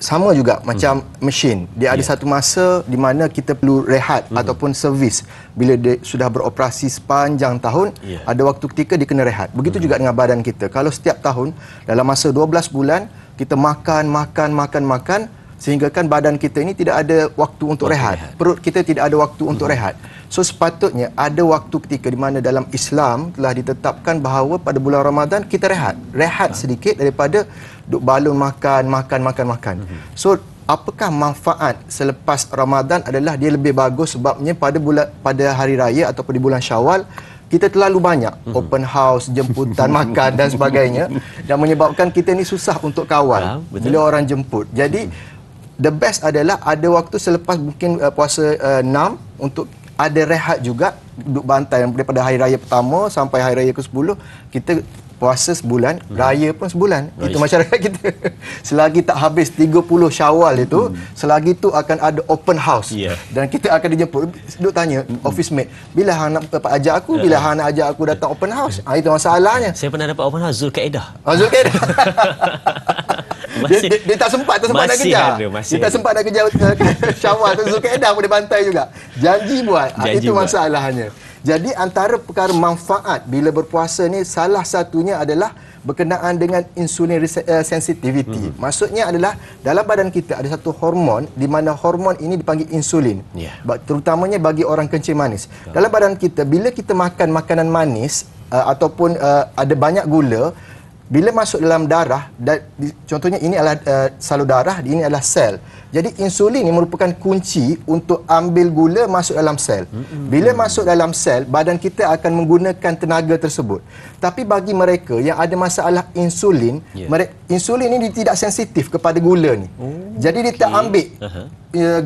sama juga macam mesin. Dia ada satu masa di mana kita perlu rehat ataupun servis. Bila dia sudah beroperasi sepanjang tahun, ada waktu ketika dia kena rehat. Begitu juga dengan badan kita. Kalau setiap tahun dalam masa 12 bulan kita makan sehingga kan badan kita ini tidak ada waktu untuk rehat. Perut kita tidak ada waktu untuk rehat. So sepatutnya ada waktu ketika di mana dalam Islam telah ditetapkan bahawa pada bulan Ramadan kita rehat sedikit daripada duk balun makan. So apakah manfaat selepas Ramadan adalah dia lebih bagus sebabnya pada hari raya ataupun di bulan Syawal kita terlalu banyak open house, jemputan, makan dan sebagainya, dan menyebabkan kita ni susah untuk kawal bila orang jemput. Jadi the best adalah ada waktu selepas mungkin puasa 6 untuk ada rehat juga, duduk bantai daripada hari raya pertama sampai hari raya ke-10 kita puasa sebulan, raya pun sebulan. Itu masyarakat kita. Selagi tak habis 30 Syawal itu, selagi itu akan ada open house. Dan kita akan dijemput. Duk tanya office mate, bila hang nak ajak aku, bila hang nak ajak aku datang open house? Itu masalahnya. Saya pernah dapat open house Zulkaidah. Zulkaidah. Dia tak sempat nak kejar. Dia tak sempat nak kejar Syawal tu. Zulkaidah pun dia bantai juga. Janji buat. Itu masalahnya. Jadi antara perkara manfaat bila berpuasa ni salah satunya adalah berkenaan dengan insulin sensitivity. Maksudnya adalah dalam badan kita ada satu hormon di mana hormon ini dipanggil insulin. Terutamanya bagi orang kencing manis. Dalam badan kita bila kita makan makanan manis ataupun ada banyak gula, bila masuk dalam darah, contohnya ini adalah salur darah, ini adalah sel. Jadi insulin ini merupakan kunci untuk ambil gula masuk dalam sel. Bila masuk dalam sel, badan kita akan menggunakan tenaga tersebut. Tapi bagi mereka yang ada masalah insulin, insulin ini tidak sensitif kepada gula ni. Jadi dia tak ambil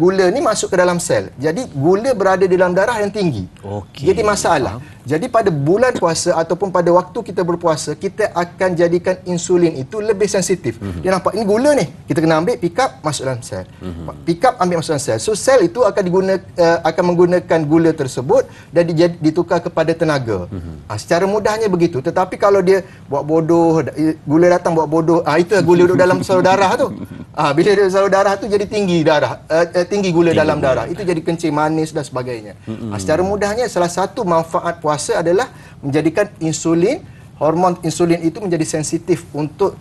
gula ni masuk ke dalam sel. Jadi gula berada di dalam darah yang tinggi. Jadi masalah. Jadi pada bulan puasa ataupun pada waktu kita berpuasa, kita akan jadikan insulin itu lebih sensitif. Dia nampak ini gula ni, kita kena ambil, pick up, masuk dalam sel. Pick up, ambil masuk dalam sel. So sel itu akan menggunakan gula tersebut dan ditukar kepada tenaga. Secara mudahnya begitu. Tetapi kalau dia buat bodoh, gula datang buat bodoh, itu gula duduk dalam salur darah tu. Bila dia salur darah tu jadi tinggi darah, tinggi gula dalam darah. Itu jadi kencing manis dan sebagainya. Secara mudahnya salah satu manfaat puasa adalah menjadikan hormon insulin itu menjadi sensitif untuk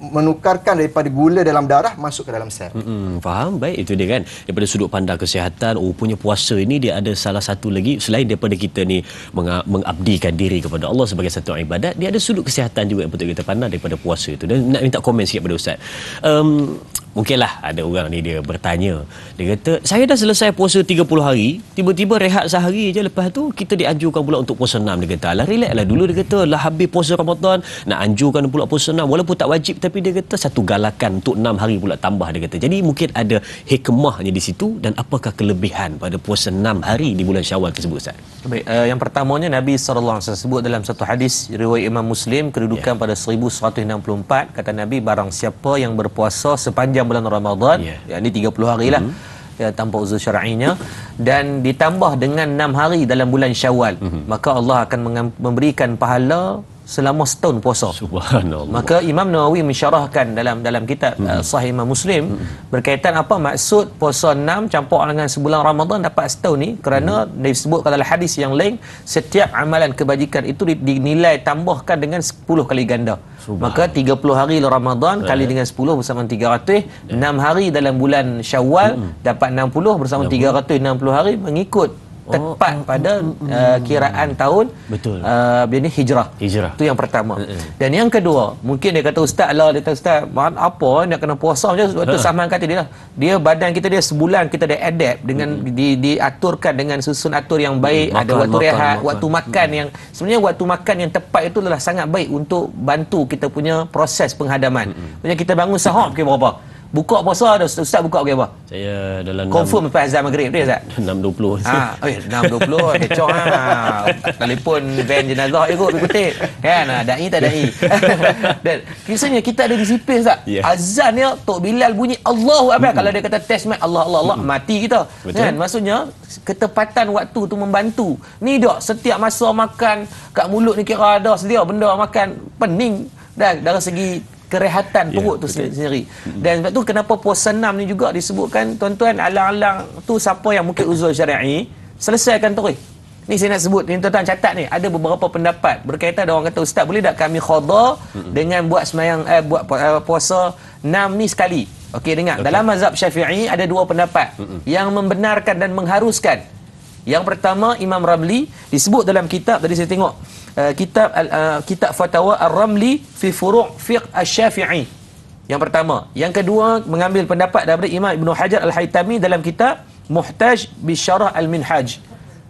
menukarkan daripada gula dalam darah masuk ke dalam sel. Faham? Baik, itu dia kan. Daripada sudut pandang kesihatan, punya puasa ini dia ada salah satu lagi, selain daripada kita ni mengabdikan diri kepada Allah sebagai satu ibadat, dia ada sudut kesihatan juga yang patut kita pandang daripada puasa itu. Dan nak minta komen sikit pada Ustaz. Mungkinlah ada orang ni dia bertanya. Dia kata, saya dah selesai puasa 30 hari, tiba-tiba rehat sehari je, lepas tu kita dianjurkan pula untuk puasa 6. Dia kata, alah relax lah dulu. Dia kata, lah habis puasa Ramadan, nak anjurkan pula puasa 6. Walaupun tak wajib, tapi dia kata satu galakan untuk 6 hari pula tambah, dia kata. Jadi mungkin ada hikmahnya di situ. Dan apakah kelebihan pada puasa 6 hari di bulan Syawal tersebut, Ustaz? Baik, yang pertamanya Nabi SAW sebut dalam satu hadis riwayat Imam Muslim, kedudukan pada 1164, kata Nabi, barang siapa yang berpuasa sepanjang bulan Ramadan, yakni 30 hari lah, tanpa uzur syar'inya, dan ditambah dengan 6 hari dalam bulan Syawal, maka Allah akan memberikan pahala selama setahun puasa. Subhanallah. Maka Imam Nawawi mensyarahkan dalam kitab Sahih Imam Muslim berkaitan apa maksud puasa 6 campur dengan sebulan Ramadan dapat setahun ni, kerana disebut dalam hadis yang lain, setiap amalan kebajikan itu dinilai tambahkan dengan 10 kali ganda. Maka 30 hari Ramadan kali dengan 10 bersama 300, 6 hari dalam bulan Syawal dapat 60 bersama 360 hari, mengikut tepat pada kiraan tahun ini hijrah. Itu yang pertama. Dan yang kedua, mungkin dia kata, ustaz lah, dia kata, ustaz, apa nak kena puasa je? Waktu Saman kata dia lah, dia badan kita dia sebulan kita dah adapt dengan diaturkan dengan susun atur yang baik, ada waktu rehat, waktu makan yang sebenarnya waktu makan yang tepat itu adalah sangat baik untuk bantu kita punya proses penghadaman. Maksudnya kita bangun sahur pukul berapa? Buka puasa dah, ustaz buka pukul apa? Saya dalam confirm lepas azan maghrib dia, Ustaz? 6.20. 6.20 kecoh telefon van jenazah ikut kan, dai tak dai. Dan kisahnya kita ada disiplin, Ustaz. Azan dia Tok Bilal bunyi Allahu Akbar, kalau dia kata test mic Allah mati kita. Kan, maksudnya ketepatan waktu tu membantu. Ni dak setiap masa makan kat mulut ni kira ada sedia benda makan, pening dah dari segi kerehatan perut tu sendiri. Dan sebab tu kenapa puasa 6 ni juga disebutkan, tuan-tuan, alang-alang tu siapa yang mungkin uzur syar'i, selesaikan terus. Ni saya nak sebut, ni tuan-tuan catat ni, ada beberapa pendapat berkaitan. Ada orang kata, ustaz boleh tak kami qada dengan buat sembahyang buat puasa 6 ni sekali. Okey, dengar. Dalam mazhab Syafi'i ada dua pendapat yang membenarkan dan mengharuskan. Yang pertama, Imam Ramli disebut dalam kitab, tadi saya tengok kitab Fatawa Ar-Ramli fi Furu' Fiqh Asy-Syafi'i. Yang pertama. Yang kedua, mengambil pendapat daripada Imam Ibnu Hajar Al-Haytami dalam kitab Muhtaj bi Syarah Al-Minhaj.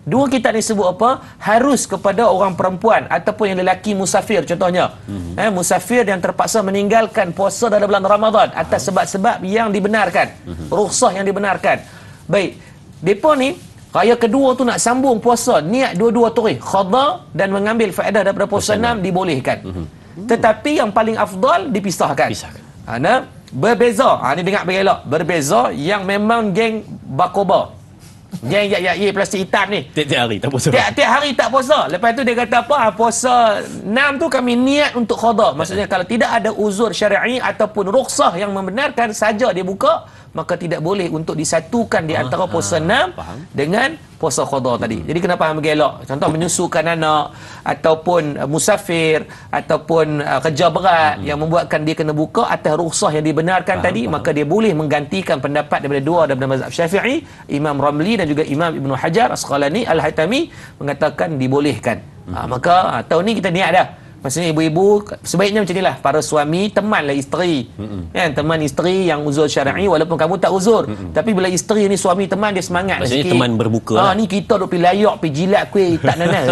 Dua kitab ni sebut apa? Harus kepada orang perempuan ataupun yang lelaki musafir contohnya. Musafir yang terpaksa meninggalkan puasa dalam bulan Ramadan atas sebab-sebab yang dibenarkan. Rukhsah yang dibenarkan. Baik. Depa ni raya kedua tu nak sambung puasa, niat dua-dua tu qada dan mengambil faedah daripada puasa 6 dibolehkan. Tetapi yang paling afdal dipisahkan. Berbeza. Ni dengar bagi elok. Berbeza yang memang geng Bakoba. Geng yak plastik hitam ni. Tiap-tiap hari tak puasa. Tiap-tiap hari tak puasa. Lepas tu dia kata apa? Puasa 6 tu kami niat untuk qada. Maksudnya kalau tidak ada uzur syar'i ataupun rukhsah yang membenarkan saja dia buka, maka tidak boleh untuk disatukan di antara puasa 6 dengan puasa qada tadi. Jadi kena faham elok. Contoh menyusukan anak ataupun musafir ataupun kerja berat yang membuatkan dia kena buka atas rukhsah yang dibenarkan tadi, maka dia boleh menggantikan pendapat daripada dua daripada mazhab Syafi'i, Imam Ramli dan juga Imam Ibnu Hajar Asqalani Al-Haytami mengatakan dibolehkan. Maka tahun ni kita niat dah. Maksudnya ibu-ibu sebaiknya macam inilah, para suami temanlah isteri. Kan, teman isteri yang uzur syar'i walaupun kamu tak uzur. Tapi bila isteri ni suami teman, dia semangat maksudnya sikit. Teman berbuka. Ni kita duk pergi layak, pergi jilat kuih tak nana.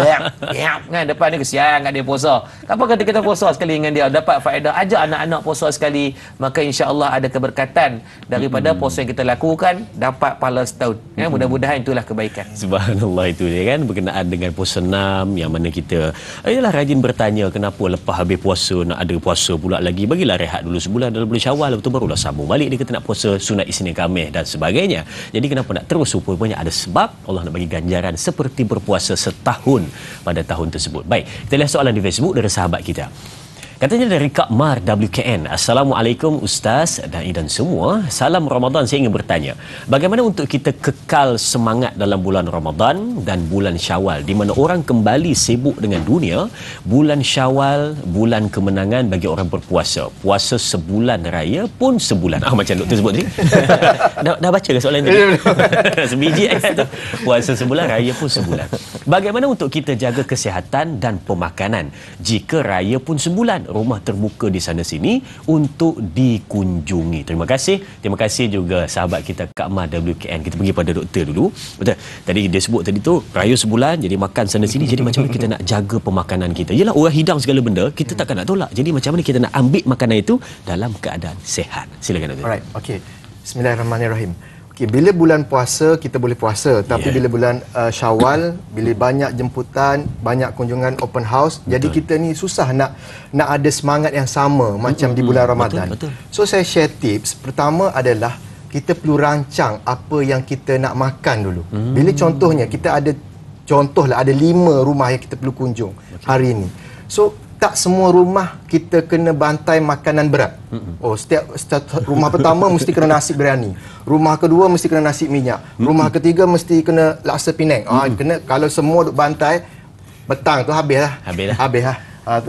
Kan depan dia kesian kat dia puasa. Apa kata kita puasa sekali dengan dia, dapat faedah, ajak anak-anak puasa sekali, maka insya-Allah ada keberkatan daripada puasa yang kita lakukan, dapat pahala setahun. Ya, mudah-mudahan itulah kebaikan. Subhanallah, itu dia kan berkenaan dengan puasa 6 yang mana kita ialah rajin bertanya kenapa lepas habis puasa nak ada puasa pula lagi, bagilah rehat dulu sebulan dalam bulan Syawal, lepas tu barulah sambung balik. Dia kata nak puasa sunat Isnin Khamis dan sebagainya. Jadi kenapa nak terus? Rupanya ada sebab. Allah nak bagi ganjaran seperti berpuasa setahun pada tahun tersebut. Baik, kita lihat soalan di Facebook dari sahabat kita. Katanya dari Kak Mar WKN. Assalamualaikum Ustaz dan semua. Salam Ramadan. Saya ingin bertanya, bagaimana untuk kita kekal semangat dalam bulan Ramadan dan bulan Syawal, di mana orang kembali sibuk dengan dunia? Bulan Syawal, bulan kemenangan bagi orang berpuasa. Puasa sebulan raya pun sebulan. Macam doktor sebut tadi. dah baca ke soalan ini? Sebiji tu. Puasa sebulan, raya pun sebulan. Bagaimana untuk kita jaga kesihatan dan pemakanan jika raya pun sebulan? rumah terbuka di sana sini untuk dikunjungi. Terima kasih juga sahabat kita Kak Mar WKN. Kita pergi pada doktor dulu. Betul. Tadi dia sebut tadi tu raya sebulan jadi makan sana sini. Jadi macam mana kita nak jaga pemakanan kita? Yalah, orang hidang segala benda, kita takkan nak tolak. Jadi macam mana kita nak ambil makanan itu dalam keadaan sihat? Silakan doktor. Alright, okey. Bismillahirrahmanirrahim. Okey, bila bulan puasa kita boleh puasa, tapi bila bulan Syawal, bila banyak jemputan, banyak kunjungan open house, jadi kita ni susah nak ada semangat yang sama macam di bulan Ramadan. Betul. So saya share tips. Pertama adalah kita perlu rancang apa yang kita nak makan dulu. Bila contohnya kita ada ada 5 rumah yang kita perlu kunjung hari ini. So tak semua rumah kita kena bantai makanan berat. Oh, setiap rumah pertama mesti kena nasi biryani. Rumah kedua mesti kena nasi minyak. Rumah ketiga mesti kena laksa Penang. Kena, kalau semua duk bantai petang tu habis lah.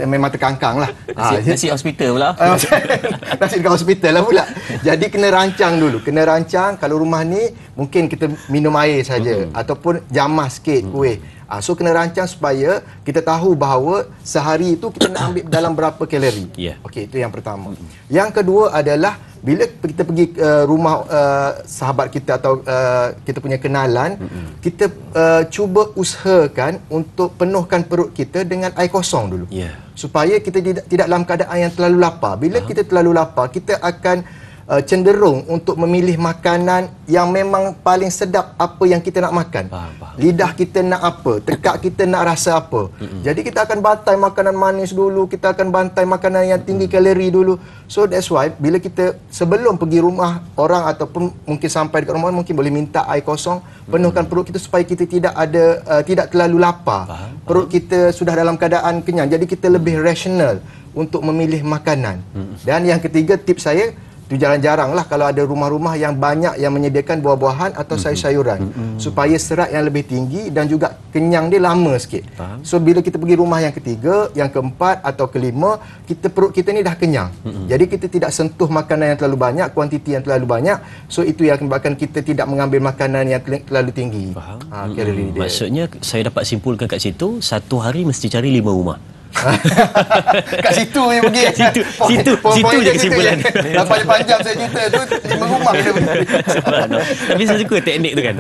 Memang terkangkang lah. Nasi hospital pula. Nasi dekat hospital lah pula. Jadi kena rancang dulu. Kena rancang, kalau rumah ni mungkin kita minum air saja ataupun jamah sikit kuih. So kena rancang supaya kita tahu bahawa sehari itu kita nak ambil dalam berapa kalori. Okey, itu yang pertama. Yang kedua adalah bila kita pergi rumah sahabat kita atau kita punya kenalan, kita cuba usahakan untuk penuhkan perut kita dengan air kosong dulu. Supaya kita tidak dalam keadaan yang terlalu lapar. Bila kita terlalu lapar, kita akan cenderung untuk memilih makanan yang memang paling sedap apa yang kita nak makan. Lidah kita nak apa, tekak kita nak rasa apa. Jadi kita akan bantai makanan manis dulu, kita akan bantai makanan yang tinggi kalori dulu. So that's why bila kita sebelum pergi rumah orang ataupun mungkin sampai dekat rumah, mungkin boleh minta air kosong, penuhkan perut kita supaya kita tidak terlalu lapar. Perut kita sudah dalam keadaan kenyang. Jadi kita lebih rasional untuk memilih makanan. Dan yang ketiga, tips saya, itu jarang-jarang lah kalau ada rumah-rumah yang banyak yang menyediakan buah-buahan atau sayur-sayuran supaya serat yang lebih tinggi dan juga kenyang dia lama sikit. So bila kita pergi rumah yang ketiga, yang keempat atau kelima, perut kita ni dah kenyang. Jadi kita tidak sentuh makanan yang terlalu banyak, kuantiti yang terlalu banyak. So itu yang menyebabkan kita tidak mengambil makanan yang terlalu tinggi. Kalori dia. Maksudnya saya dapat simpulkan kat situ, satu hari mesti cari 5 rumah. Kat situ je pergi. Situ je kesimpulan. Dah panjang saya cerita tu 5 rumah kita pergi. Tapi saya suka teknik tu kan.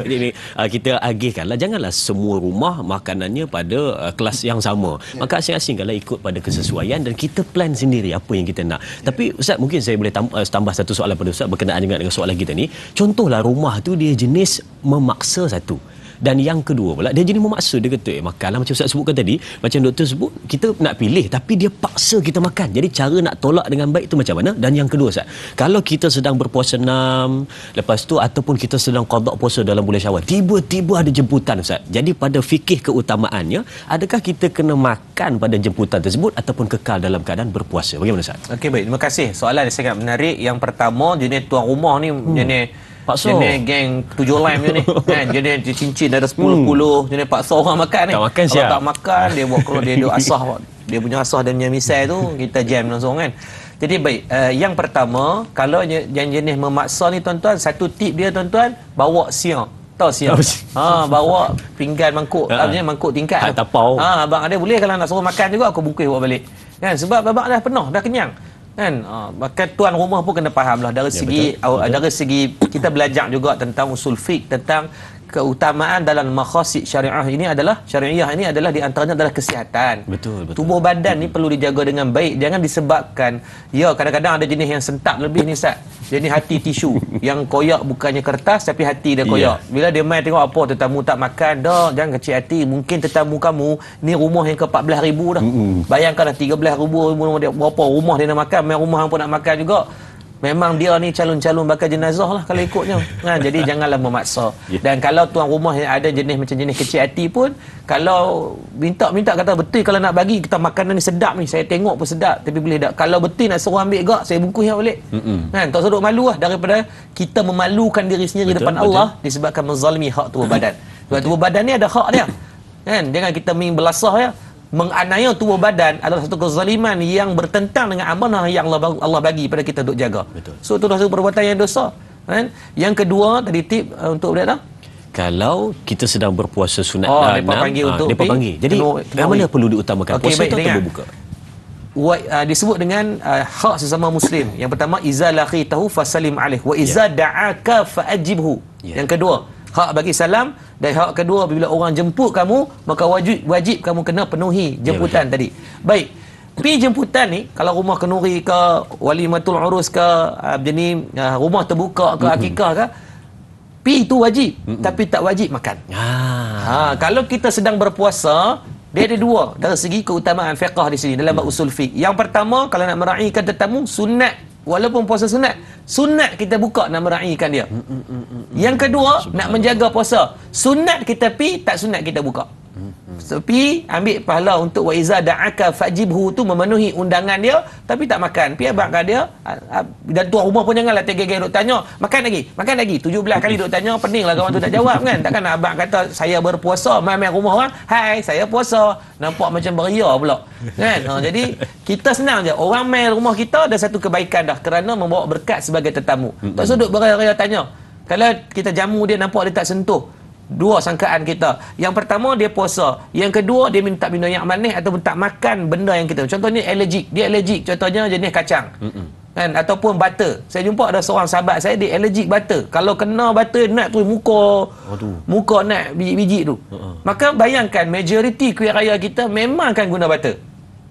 Kita agihkanlah, janganlah semua rumah makanannya pada kelas yang sama. Maka asing-asing kalau ikut pada kesesuaian dan kita plan sendiri apa yang kita nak. Tapi Ustaz, mungkin saya boleh tambah satu soalan pada Ustaz berkenaan dengan soalan kita ni. Contohlah rumah tu dia jenis memaksa satu. Dan yang kedua pula, dia jadi memaksa. Dia kata, makanlah macam Ustaz sebutkan tadi, macam doktor sebut, kita nak pilih tapi dia paksa kita makan. Jadi cara nak tolak dengan baik tu macam mana? Dan yang kedua Ustaz, kalau kita sedang berpuasa 6, lepas tu ataupun kita sedang qada puasa dalam bulan Syawal, tiba-tiba ada jemputan Ustaz. Jadi pada fikih keutamaannya, adakah kita kena makan pada jemputan tersebut ataupun kekal dalam keadaan berpuasa? Bagaimana Ustaz? Okey, baik. Terima kasih. Soalan yang sangat menarik. Yang pertama, jenis tuan rumah ni jenis paksa. Jenis geng 7 lem je ni kan, jenis cincin ada 10-10, jenis paksa orang makan ni. Tak makan siap. Kalau tak makan, dia buat keluar, dia duk asah, dia punya asah dan punya misai tu, kita jam langsung kan. Jadi baik, yang pertama, kalau yang jenis memaksa ni tuan-tuan, satu tip dia tuan-tuan, bawa siang. Tahu siang? Bawa pinggan mangkuk, mangkuk tingkat. Tapau. Abang ada boleh kalau nak suruh makan juga, aku bungkus bawa balik. Kan, sebab abang dah penuh, dah kenyang. Kan, maka tuan rumah pun kena fahamlah dari segi kita belajar juga tentang usul fiqh, tentang keutamaan dalam maqasid syariah ini adalah di antaranya adalah kesihatan. Betul. Tubuh badan ni perlu dijaga dengan baik. Jangan disebabkan kadang-kadang ada jenis yang sentak lebih ni Ustaz. Jenis hati tisu yang koyak bukannya kertas tapi hati dia koyak. Bila dia mai tengok apa tetamu tak makan, dah jangan kecil hati. Mungkin tetamu kamu ni rumah yang ke 14,000 dah. Bayangkanlah 13,000 berapa rumah dia nak makan, main rumah hang pun nak makan juga. Memang dia ni calon-calon bakal jenazah lah kalau ikutnya. Jadi janganlah memaksa. Dan kalau tuan rumah yang ada jenis macam jenis kecil hati pun, kalau minta kata betul kalau nak bagi kita makanan ni sedap ni, saya tengok pun sedap tapi boleh tak, kalau betul nak suruh ambil gak, saya bungkus yang balik. Kan, tak sedut malu lah daripada kita memalukan diri sendiri depan Allah disebabkan menzalimi hak tubuh badan. Sebab tubuh badan ni ada hak dia. Kan, jangan kita belasah ya. Menganiaya tubuh badan adalah satu kezaliman yang bertentang dengan amanah yang Allah bagi pada kita untuk jaga. So itu adalah satu perbuatan yang dosa. Kan? Yang kedua tadi tip untuk budak tak? Kalau kita sedang berpuasa sunat mereka panggil untuk mereka panggil. Jadi yang mana perlu diutamakan, puasa atau berbuka? disebut dengan hak sesama muslim. Yang pertama, iza laqitahu fasalim alaih wa iza da'aka faajibhu. Yang kedua, hak bagi salam, dan hak kedua, bila orang jemput kamu, maka wajib kamu kena penuhi jemputan tadi. Baik, pi jemputan ni, kalau rumah kenduri ke, walimatul urus ke, rumah terbuka ke, akikah ke, pi itu wajib, tapi tak wajib makan. Kalau kita sedang berpuasa, dia ada dua dari segi keutamaan fiqh di sini dalam usul fiqh. Yang pertama, kalau nak meraihkan tetamu, sunat, walaupun puasa sunat kita buka nak meraihkan dia. Yang kedua, nak menjaga puasa, sunat kita pi, tak sunat kita buka. Pi ambil pahala untuk wa iza da'aka fajibhu tu, memenuhi undangan dia tapi tak makan. Pi abang kat dia, dan tuan rumah pun janganlah tegak-tegak duk tanya, makan lagi 17 kali duk tanya, peninglah kawan tu tak jawab kan. Takkan abang kata saya berpuasa, mai rumah orang, hai saya puasa, nampak macam beria pula kan. Jadi kita senang je, orang mai rumah kita ada satu kebaikan dah, kerana membawa berkat sebagai tetamu. Tak usah duk beria-ria tanya. Kalau kita jamu dia, nampak dia tak sentuh, dua sangkaan kita. Yang pertama, dia puasa. Yang kedua, dia minta minum yang manis ataupun tak makan benda yang kita. Contohnya allergic. Dia allergic contohnya jenis kacang. Kan, ataupun butter. Saya jumpa ada seorang sahabat saya, dia allergic butter. Kalau kena butter, nak tu muka nak biji-biji tu. Maka bayangkan, majoriti kuih raya kita memang akan guna butter.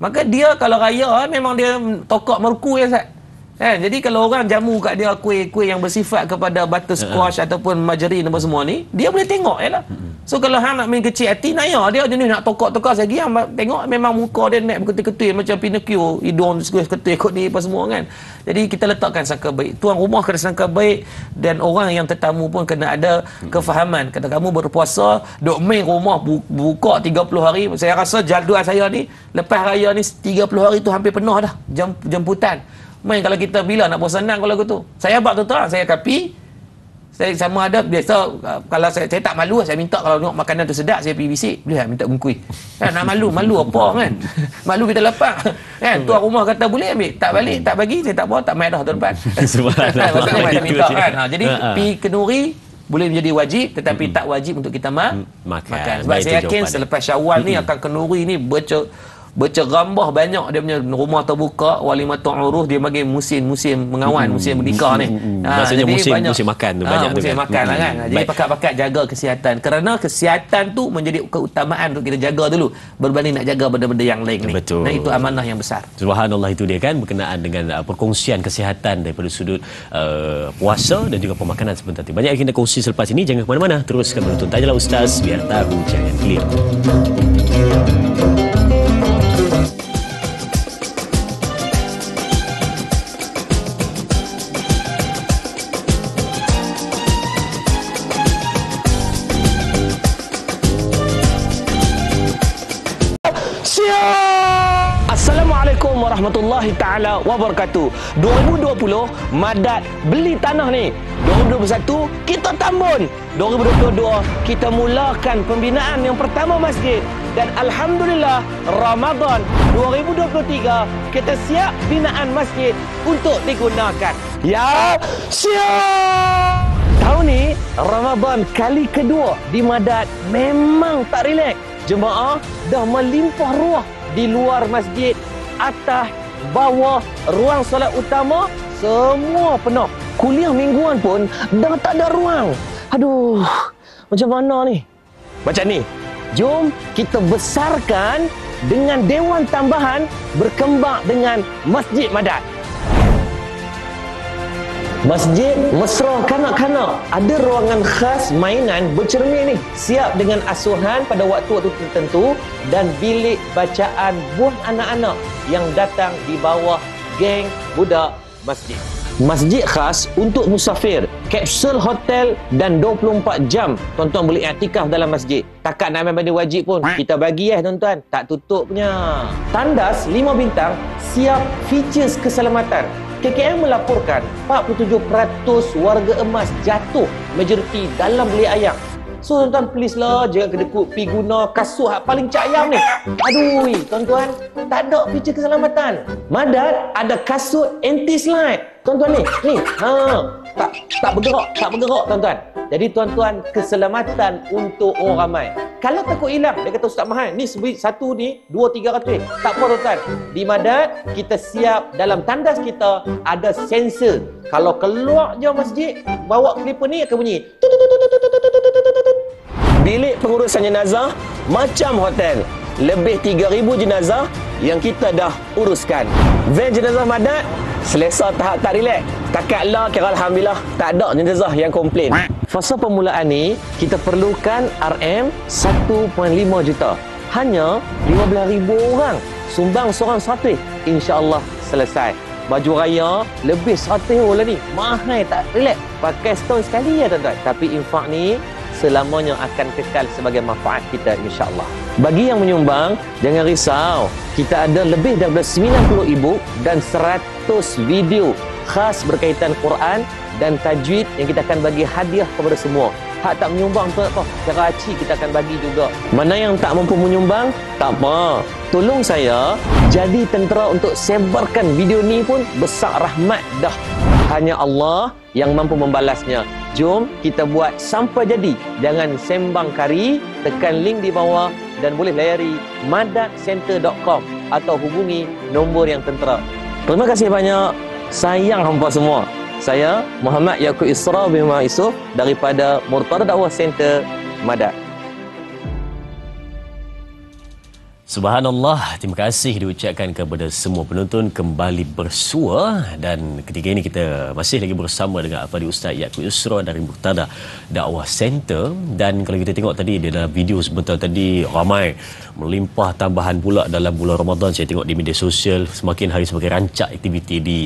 Maka dia kalau raya, memang dia tokak merku ya Ustaz. Jadi kalau orang jamu kat dia kuih-kuih yang bersifat kepada butterscotch ataupun margarine apa semua ni, dia boleh tengok je lah. So kalau hang nak main kecil hati, naya dia jenis nak tokak-tokak lagi, hang tengok memang muka dia naik berketul-ketul macam Pinocchio, hidung ketul ikut ni apa semua kan. Jadi kita letakkan sangka baik, tuan rumah kena sangka baik, dan orang yang tetamu pun kena ada kefahaman. Kata kamu berpuasa, duk main rumah buka 30 hari. Saya rasa jadual saya ni lepas raya ni 30 hari tu hampir penuh dah jemputan. Main kalau kita bila nak puasa senang kalau gitu. Saya buat tu saya akan pi. Saya sama ada biasa, kalau saya tak malu, saya minta kalau tengok makanan tu sedap, saya pergi bisik, boleh minta bungkui. Nak malu apa kan? Malu kita lapar. Kan? Tuan rumah kata boleh ambil, tak balik, tak bagi, saya tak apa, tak mai dah tahun depan. Maksudnya saya minta kan. Jadi pi kenduri boleh menjadi wajib, tetapi tak wajib untuk kita makan. Sebab saya yakin selepas Syawal ni akan kenduri ni bercerambah banyak dia punya rumah terbuka, walimatul urus, dia bagi musim mengawan, musim menikah ni. Maksudnya musim makan tu banyak tu musim makan lah kan. Jadi pakat-pakat jaga kesihatan, kerana kesihatan tu menjadi keutamaan untuk kita jaga dulu berbanding nak jaga benda-benda yang lain ni. Betul. Dan itu amanah yang besar. Subhanallah, itu dia kan berkenaan dengan perkongsian kesihatan daripada sudut puasa dan juga pemakanan sebentar tu. Banyak yang kita kongsi selepas ini, jangan ke mana-mana, teruskan menonton Tanyalah Ustaz, biar tahu jangan keliru. Assalamualaikum warahmatullahi taala wabarakatuh. 2020 Madat beli tanah ni. 2021 kita tambun. 2022 kita mulakan pembinaan yang pertama masjid, dan alhamdulillah Ramadan 2023 kita siap binaan masjid untuk digunakan. Ya, siap. Tahun ni Ramadan kali kedua di Madat memang tak rilek. Jemaah dah melimpah ruah di luar masjid, atas, bawah, ruang solat utama, semua penuh. Kuliah mingguan pun dah tak ada ruang. Aduh, macam mana ni? Macam ni, jom kita besarkan dengan dewan tambahan, berkembang dengan Masjid Madat. Masjid mesra kanak-kanak, ada ruangan khas mainan bercermin ni, siap dengan asuhan pada waktu-waktu tertentu, dan bilik bacaan buat anak-anak yang datang di bawah geng budak masjid. Masjid khas untuk musafir, kapsul hotel, dan 24 jam tuan-tuan boleh iktikaf dalam masjid. Takat nak ambil mandi wajib pun kita bagi tuan-tuan, tak tutupnya. Tandas 5 bintang, siap features keselamatan. KKM melaporkan 47% warga emas jatuh majoriti dalam bilik ayam. So tuan-tuan, please lah, jangan kedekut pi guna kasut paling cak ayam ni. Aduh, tuan-tuan, tak ada feature keselamatan. Madat ada kasut anti-slide. Tuan-tuan ni, tak bergerak tuan-tuan. Jadi tuan-tuan, keselamatan untuk orang ramai. Kalau takut hilang, dia kata Ustaz mahal, ni satu ni 200-300. Tak apa tuan. Di Madat kita siap, dalam tandas kita ada sensor. Kalau keluar je masjid, bawa clipper ni akan bunyi. Bilik pengurusan jenazah macam hotel. Lebih 3,000 jenazah yang kita dah uruskan. Van jenazah Madat selesa tahap tak relax. Takat lah kira alhamdulillah tak ada jenazah yang komplain. Fasa permulaan ni kita perlukan RM 1.5 juta. Hanya 15,000 orang sumbang seorang 100. InsyaAllah selesai. Baju raya lebih 100 orang lah ni. Mahal tak relax. Pakai setahun sekali ya tuan-tuan. Tapi infak ni selamanya akan kekal sebagai manfaat kita insya-Allah. Bagi yang menyumbang, jangan risau. Kita ada lebih daripada 90 e-book dan 100 video khas berkaitan Quran dan tajwid yang kita akan bagi hadiah kepada semua. Hak tak menyumbang tu apa? Cara aci kita akan bagi juga. Mana yang tak mampu menyumbang, tak apa. Tolong saya jadi tentera untuk sebarkan video ni pun besar rahmat dah. Hanya Allah yang mampu membalasnya. Jom kita buat sampai jadi. Jangan sembang kari, tekan link di bawah dan boleh layari madatcenter.com atau hubungi nombor yang tentera. Terima kasih banyak. Sayang hampa semua. Saya Muhammad Yaakob Isra bin Muhammad Yusof daripada Murtada Dakwah Center Madat. Subhanallah, terima kasih diucapkan kepada semua penonton kembali bersua, dan ketika ini kita masih lagi bersama dengan Al-Fadhil Ustaz Yaakob Yusra dari Murtada Dakwah Center. Dan kalau kita tengok tadi di dalam video sebentar tadi, ramai melimpah tambahan pula dalam bulan Ramadan. Saya tengok di media sosial semakin hari semakin rancak aktiviti di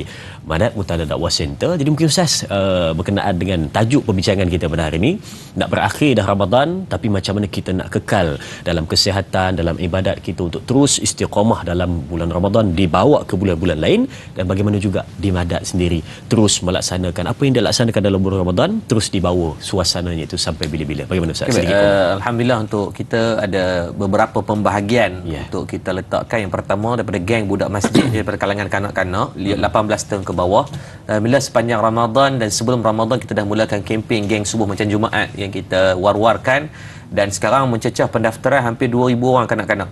Madat Murtada Dakwah Center. Jadi mungkin Ustaz berkenaan dengan tajuk perbincangan kita pada hari ini, nak berakhir dah Ramadan, tapi macam mana kita nak kekal dalam kesihatan, dalam ibadat kita untuk terus istiqamah dalam bulan Ramadan dibawa ke bulan-bulan lain, dan bagaimana juga di Madat sendiri terus melaksanakan apa yang dilaksanakan dalam bulan Ramadan, terus dibawa suasananya itu sampai bila-bila. Bagaimana Ustaz? Alhamdulillah untuk kita ada beberapa pembahagian untuk kita letakkan. Yang pertama daripada geng budak masjid daripada kalangan kanak-kanak 18 tahun ke bawah. Bila sepanjang Ramadan dan sebelum Ramadan kita dah mulakan kempen geng subuh macam Jumaat yang kita war-warkan, dan sekarang mencecah pendaftaran hampir 2,000 orang kanak-kanak.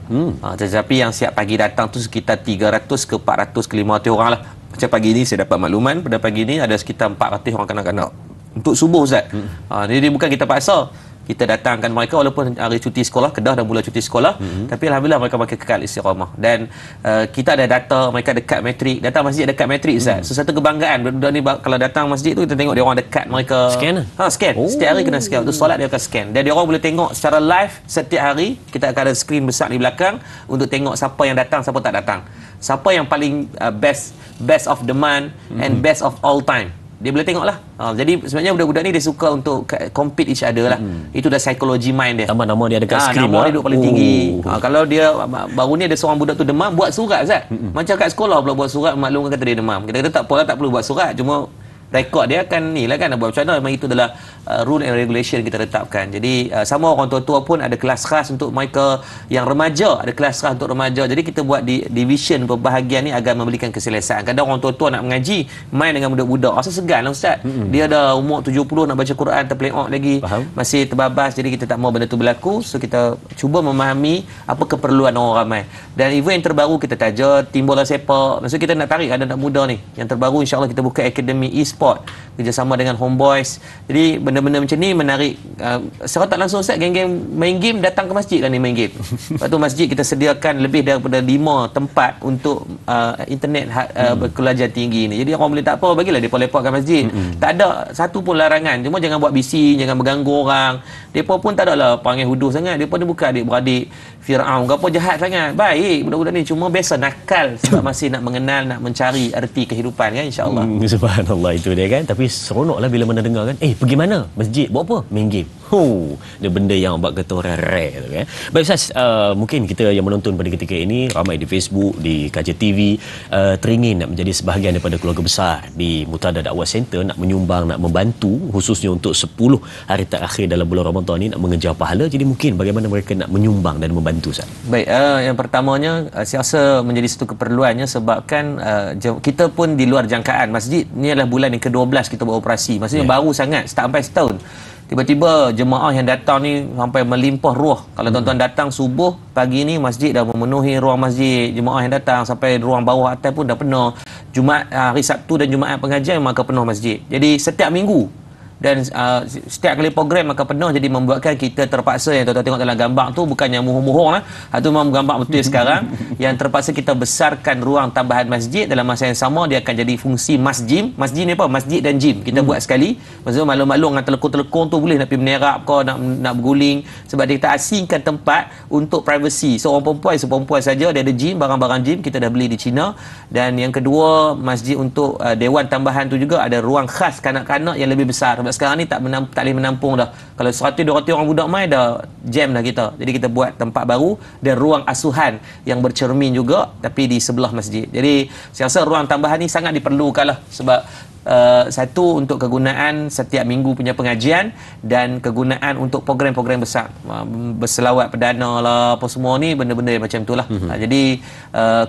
Tetapi yang siap pagi datang tu sekitar 300 ke 400 ke 500 orang lah. Macam pagi ni saya dapat makluman, pada pagi ni ada sekitar 400 orang kanak-kanak untuk subuh Ustaz. Jadi bukan kita paksa, kita datangkan mereka walaupun hari cuti sekolah, Kedah dah mula cuti sekolah, tapi alhamdulillah mereka makin kekal istiqamah. Dan kita ada data mereka dekat matrik, datang masjid dekat matrik Ustaz. Sesuatu kebanggaan budak ni kalau datang masjid tu kita tengok dia orang dekat mereka. Scan? Scan. Setiap hari kena scan. Untuk solat dia akan scan. Dan dia orang boleh tengok secara live setiap hari. Kita akan ada skrin besar di belakang untuk tengok siapa yang datang, siapa tak datang. Siapa yang paling best of the month and best of all time. Dia boleh tengok lah. Jadi sebenarnya budak-budak ni dia suka untuk compete each other lah. Itu dah psikologi mind dia. Nama dia dekat skrin. Nama dia duduk paling tinggi. Kalau dia baru ni ada seorang budak tu demam, buat surat Zat. Macam kat sekolah pula buat surat maklumkan kata dia demam. Kita kata tak apa lah, tak perlu buat surat. Cuma rekod dia akan ni lah kan, nak buat macam mana. Memang itu adalah rule and regulation kita tetapkan. Jadi sama orang tua-tua pun ada kelas khas untuk mereka yang remaja, ada kelas khas untuk remaja. Jadi kita buat division pembahagian ni agar memberikan keselesaan. Kadang orang tua-tua nak mengaji main dengan budak-budak, rasa segan lah Ustaz. Dia dah umur 70 nak baca Quran terpelengok lagi. Masih terbabas. Jadi kita tak mahu benda tu berlaku. So kita cuba memahami apa keperluan orang ramai. Dan event yang terbaru kita taja Timbulan Sepak. Maksud kita nak tarik anak-anak muda ni. Yang terbaru insya-Allah kita buka akademi e-sport kerjasama dengan Homeboys. Jadi benda-benda macam ni menarik secara tak langsung Ustaz, geng-geng main game datang ke masjid lah ni main game. Lepas tu masjid kita sediakan lebih daripada 5 tempat untuk internet berkelajuan tinggi ni. Jadi orang boleh tak apa, bagilah dia lepak-lepakkan masjid. Tak ada satu pun larangan. Cuma jangan buat bising, jangan mengganggu orang. Depa pun tak adalah panggil huduh sangat. Depa ni bukan adik-beradik Fir'aun ke apa jahat sangat. Baik budak-budak ni, cuma biasa nakal sebab masih nak mengenal, nak mencari erti kehidupan kan, insya-Allah. Subhanallah, itu dia kan. Tapi seronoklah bila mana dengar kan, pergi mana? Masjid buat apa? Main game. Dia benda yang buat kata orang rare tu kan. Baik Ustaz, mungkin kita yang menonton pada ketika ini ramai di Facebook, di Kaca TV, teringin nak menjadi sebahagian daripada keluarga besar di Murtada Dakwah Center, nak menyumbang, nak membantu khususnya untuk 10 hari terakhir dalam bulan Ramadan ni, nak mengejar pahala. Jadi mungkin bagaimana mereka nak menyumbang dan membantu Ustaz? Baik, yang pertamanya saya rasa menjadi satu keperluannya sebabkan kita pun di luar jangkaan masjid. Ni adalah bulan yang ke-12 kita beroperasi. Maksudnya baru sangat, tak sampai setahun. tiba-tiba jemaah yang datang ni sampai melimpah ruah. Kalau tuan-tuan datang subuh pagi ni, masjid dah memenuhi ruang masjid. Jemaah yang datang sampai ruang bawah atas pun dah penuh. Jumaat, hari Sabtu dan Jumaat pengajian maka penuh masjid. Jadi setiap minggu dan setiap kali program maka penuh, jadi membuatkan kita terpaksa, yang tuan-tuan tengok dalam gambar tu bukannya muhung-muhung lah, itu memang gambar betul sekarang, yang terpaksa kita besarkan ruang tambahan masjid. Dalam masa yang sama dia akan jadi fungsi masjid ni apa? Masjid dan gym kita buat sekali. Maksudnya maklum-maklum dengan telekung-telekung tu boleh nak pergi menerap kau, nak berguling, sebab kita asingkan tempat untuk privacy. Seorang perempuan saja dia ada gym, barang-barang gym kita dah beli di China. Dan yang kedua, masjid untuk dewan tambahan tu juga ada ruang khas kanak-kanak yang lebih besar. Sebab sekarang ni tak boleh menampung dah. Kalau 100-200 orang budak mai dah jam dah kita. Jadi kita buat tempat baru dan ruang asuhan yang bercermin juga tapi di sebelah masjid. Jadi saya rasa ruang tambahan ni sangat diperlukan lah, sebab satu untuk kegunaan setiap minggu punya pengajian dan kegunaan untuk program-program besar, berselawat perdana lah, apa semua ni benda-benda macam tu lah. Jadi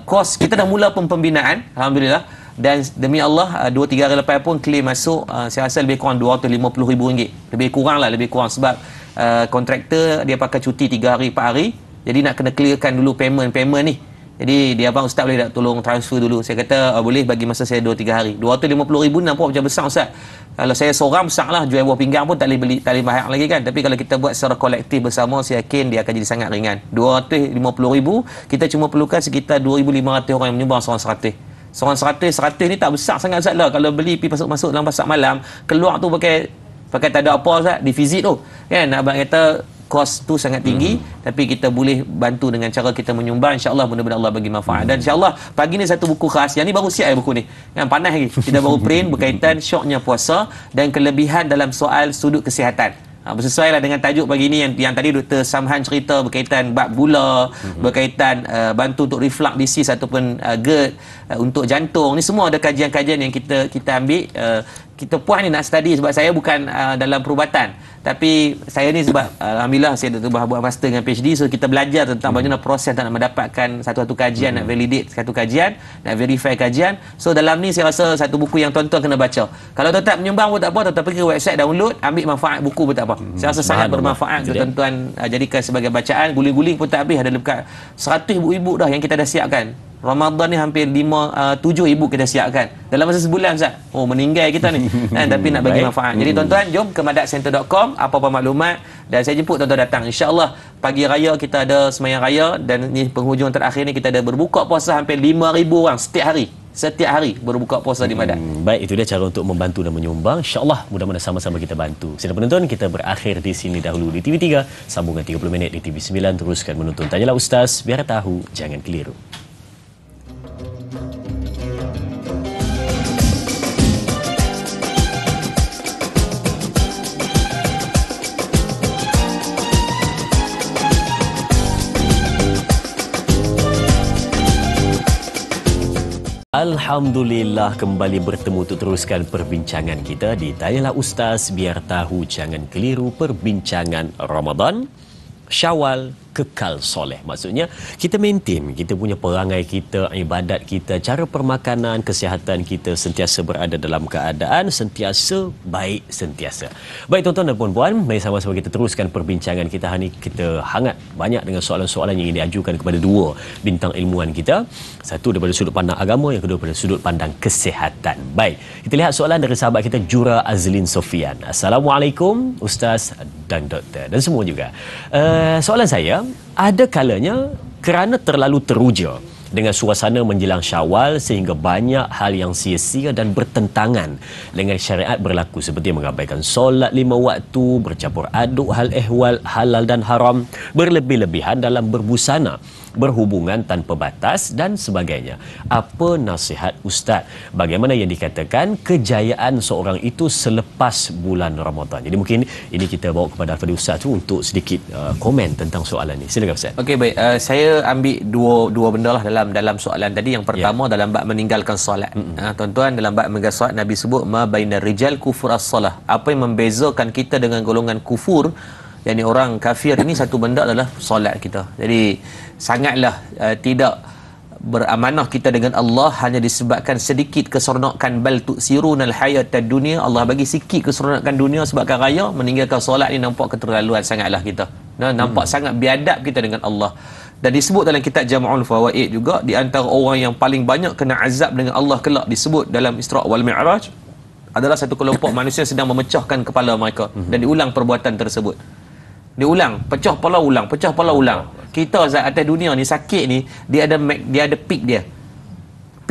kos kita dah mula pembinaan, alhamdulillah. Dan demi Allah 2-3 hari lepas pun claim masuk, saya rasa lebih kurang RM250,000. Lebih kurang sebab kontraktor dia pakai cuti 3 hari 4 hari. Jadi nak kena clearkan dulu payment ni. Jadi dia abang ustaz boleh tak tolong transfer dulu. Saya kata boleh, bagi masa saya 2-3 hari. RM250,000 nampak macam besar ustaz. Kalau saya seorang besar lah, jual buah pinggang pun tak boleh bayar lagi kan. Tapi kalau kita buat secara kolektif bersama, saya yakin dia akan jadi sangat ringan. RM250,000 kita cuma perlukan sekitar 2,500 orang yang menyumbang seorang 100. Seorang 100 ni tak besar sangat Ustaz lah. Kalau beli pergi masuk dalam pasar malam, keluar tu pakai tak ada apa Ustaz, di visit tu kan. Abang kata kos tu sangat tinggi, tapi kita boleh bantu dengan cara kita menyumbang. InsyaAllah mudah-mudahan Allah bagi manfaat. Dan insyaAllah pagi ni satu buku khas, yang ni baru siap buku ni kan, panas lagi, kita baru print, berkaitan syoknya puasa dan kelebihan dalam soal sudut kesihatan. Bersesuai lah dengan tajuk pagi ni yang tadi Dr. Samhan cerita berkaitan bab gula, berkaitan bantu untuk reflux disease ataupun GERD, untuk jantung. Ni semua ada kajian-kajian yang kita ambil. Kita puas ni nak study, sebab saya bukan dalam perubatan, tapi saya ni sebab alhamdulillah saya dah buat master dengan PhD, so kita belajar tentang bagaimana proses nak mendapatkan satu kajian, nak validate satu kajian, nak verify kajian. So dalam ni saya rasa satu buku yang tuan-tuan kena baca. Kalau tuan tak menyumbang pun tak apa, tuan pergi ke website download, ambil manfaat buku pun tak apa. Saya rasa sangat bermanfaat untuk tuan-tuan jadikan sebagai bacaan. Guling-guling pun tak habis, ada dekat 100 ibu-ibu dah yang kita dah siapkan. Ramadan ni hampir 7 ibu kita siapkan dalam masa sebulan Ustaz. Oh, meninggal kita ni kan, tapi nak bagi manfaat. Jadi tuan-tuan jom ke madakcenter.com, apa-apa maklumat, dan saya jemput tuan-tuan datang. InsyaAllah pagi raya kita ada semayang raya, dan ni penghujung terakhir ni kita ada berbuka puasa hampir 5,000 orang setiap hari berbuka puasa di Madak. Baik, itu dia cara untuk membantu dan menyumbang. InsyaAllah mudah-mudahan sama-sama kita bantu. Sidang penonton, kita berakhir di sini dahulu di TV3, sambungan 30 minit di TV9. Teruskan menonton Tanyalah Ustaz, biar tahu jangan keliru. Alhamdulillah, kembali bertemu untuk teruskan perbincangan kita di Tanyalah Ustaz, biar tahu jangan keliru. Perbincangan Ramadan, Syawal, kekal soleh. Maksudnya kita maintain kita punya perangai kita, ibadat kita, cara permakanan, kesihatan kita sentiasa berada dalam keadaan sentiasa baik sentiasa. Baik tuan-tuan dan puan-puan, mari sama-sama kita teruskan perbincangan kita hari ini. Kita hangat banyak dengan soalan-soalan yang ingin diajukan kepada dua bintang ilmuwan kita. Satu daripada sudut pandang agama, yang kedua daripada sudut pandang kesihatan. Baik, kita lihat soalan dari sahabat kita Jura Azlin Sofian. Assalamualaikum Ustaz dan Doktor dan semua juga. Soalan saya, ada kalanya kerana terlalu teruja dengan suasana menjelang Syawal sehingga banyak hal yang sia-sia dan bertentangan dengan syariat berlaku, seperti mengabaikan solat 5 waktu, bercampur aduk hal ehwal halal dan haram, berlebih-lebihan dalam berbusana, berhubungan tanpa batas dan sebagainya. Apa nasihat Ustaz? Bagaimana yang dikatakan kejayaan seorang itu selepas bulan Ramadan? Jadi mungkin ini kita bawa kepada Al-Fadhil Ustaz tu untuk sedikit komen tentang soalan ini. Silakan Ustaz. Okey, baik. Saya ambil dua benda lah dalam soalan tadi. Yang pertama dalam bab meninggalkan solat. Tuan-tuan, dalam bab meninggalkan solat Nabi sebut ma bainar rijal kufur as-salah. Apa yang membezakan kita dengan golongan kufur, yakni orang kafir ini, satu benda adalah solat kita. Jadi sangatlah tidak beramanah kita dengan Allah hanya disebabkan sedikit keseronokan, bal tu'sirunal hayatad dunia. Allah bagi sikit keseronokan dunia sebabkan raya, meninggalkan solat ni nampak keterlaluan sangatlah kita. Nampak sangat biadab kita dengan Allah. Dan disebut dalam kitab Jam'ul Fawaid juga, di antara orang yang paling banyak kena azab dengan Allah kelak, disebut dalam Isra' wal Mi'raj, adalah satu kelompok manusia sedang memecahkan kepala mereka dan diulang perbuatan tersebut. Diulang, pecah kepala ulang, pecah kepala ulang. Kita saat atas dunia ni sakit ni, dia ada peak dia.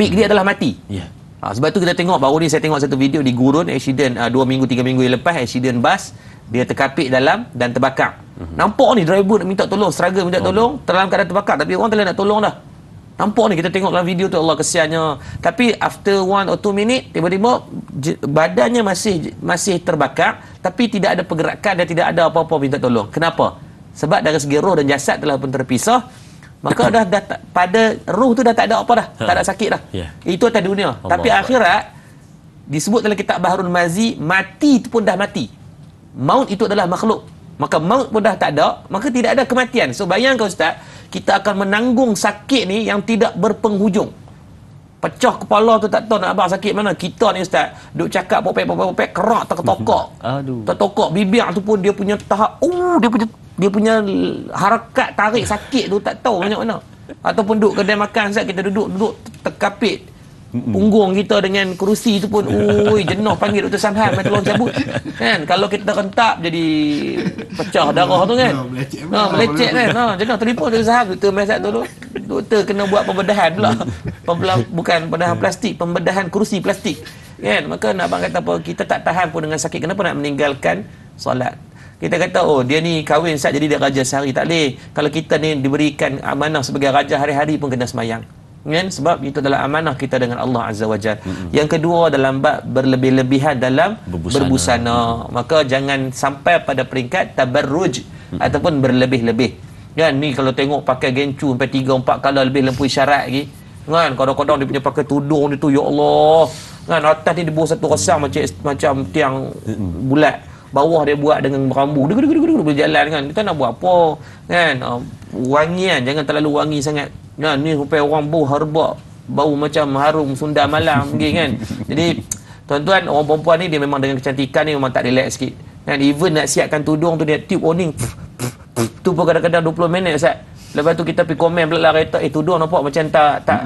Peak dia adalah mati. Sebab tu kita tengok, baru ni saya tengok satu video di Gurun, accident 2 minggu 3 minggu yang lepas, accident bas, dia terkapit dalam dan terbakar. Nampak ni driver nak minta tolong, struggle minta tolong, dalam keadaan terbakar, tapi orang tak nak tolong dah. Nampak ni, kita tengok dalam video tu, Allah kesiannya. Tapi after 1 or 2 minit, tiba-tiba badannya masih terbakar, tapi tidak ada pergerakan dan tidak ada apa-apa minta tolong. Kenapa? Sebab dari segi roh dan jasad telah pun terpisah, maka dah pada roh tu dah tak ada apa dah, tak ada sakit dah. Itu atas dunia. Tapi akhirat disebut dalam kitab Bahrul Mazi, mati itu pun dah mati. Maut itu adalah makhluk. Maka maut pun dah tak ada, maka tidak ada kematian. So bayangkan Ustaz, kita akan menanggung sakit ni yang tidak berpenghujung. Pecah kepala tu tak tahu nak abang sakit mana. Kita ni Ustaz, duk cakap popek, kerak tertokok. Tertokok bibir tu pun dia punya tahap, dia punya harakat tarik sakit tu tak tahu banyak mana. Ataupun duduk kedai makan Ustaz, kita duduk terkapit punggung kita dengan kerusi tu pun, jenuh, panggil Dr. Samhan mai tolong cabut. Kan, kalau kita rentak jadi pecah darah tu kan. Melecet kan. Jenuh, telefon Dr. Samhan, Dr. mai sat tu. Doktor kena buat pembedahan pula. Bukan pembedahan plastik, pembedahan kerusi plastik. Kan, maka nak abang kata apa, kita tak tahan pun dengan sakit, kenapa nak meninggalkan solat? Kita kata, dia ni kahwin Ustaz jadi dia raja sehari. Tak boleh. Kalau kita ni diberikan amanah sebagai raja, hari-hari pun kena semayang. Kan? Sebab itu adalah amanah kita dengan Allah Azza wa Jalla. Yang kedua, dalam bab berlebih-lebihan dalam berbusana. Maka jangan sampai pada peringkat tabarruj ataupun berlebih-lebih. Kan, ni kalau tengok pakai gencu sampai 3-4 kali lebih lampu isyarat lagi. Kan, kadang-kadang dia punya pakai tudung dia tu, ya Allah. Kan, atas ni dia buat satu rasang macam tiang bulat. Bawah dia buat dengan rambu berjalan kan. Kita nak buat apa kan? Wangian jangan terlalu wangi sangat. Nah, ni supaya orang bau herba, bau macam harum Sunda Malam kan. Jadi tuan-tuan, orang perempuan ni dia memang dengan kecantikan ni memang tak relax sikit. Kan, even nak siapkan tudung tu dia tube warning. Tu pun kadang-kadang 20 minit Ustaz. Lepas tu kita pergi komen pula lah, kereta tudung nampak macam tak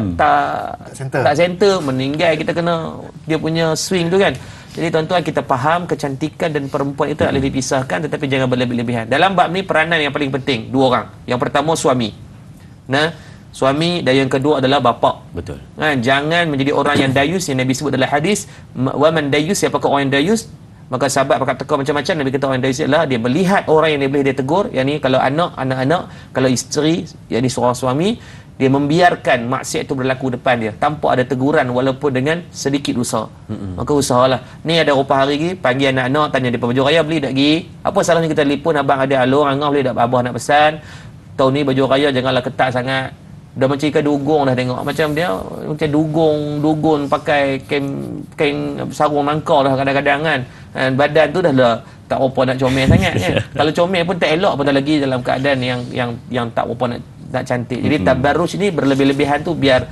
center, meninggal, kita kena dia punya swing tu kan. Jadi tuan-tuan, kita faham kecantikan dan perempuan itu tak boleh dipisahkan, tetapi jangan berlebih-lebihan. Dalam bab ni peranan yang paling penting dua orang. Yang pertama suami. Suami, dan yang kedua adalah bapa. Betul. Jangan menjadi orang yang dayus, yang Nabi sebut dalam hadis, wa man dayus, siapakah orang yang dayus? Maka sahabat pakat teka macam-macam. Nabi kata orang dayus adalah dia melihat orang yang dia boleh dia tegur, yang ni kalau anak-anak, kalau isteri, yang ni seorang suami, dia membiarkan maksiat itu berlaku depan dia tanpa ada teguran walaupun dengan sedikit usaha. Maka usahalah. Ni ada rupa hari ni, panggil anak-anak, tanya dia baju raya beli tak pergi? Apa salahnya kita telefon, abang ada alur, angah boleh tak abah nak pesan? Tahun ni baju raya janganlah ketat sangat. Dah macam ikan dugong dah tengok. Macam dia macam dugun pakai kain sarung nangka dah kadang-kadang kan. Badan tu dah lah tak apa nak comel sangat kan. Kalau comel pun tak elok, pun dah lagi dalam keadaan yang tak apa nak cantik. Jadi tabarruj ni berlebih-lebihan tu biar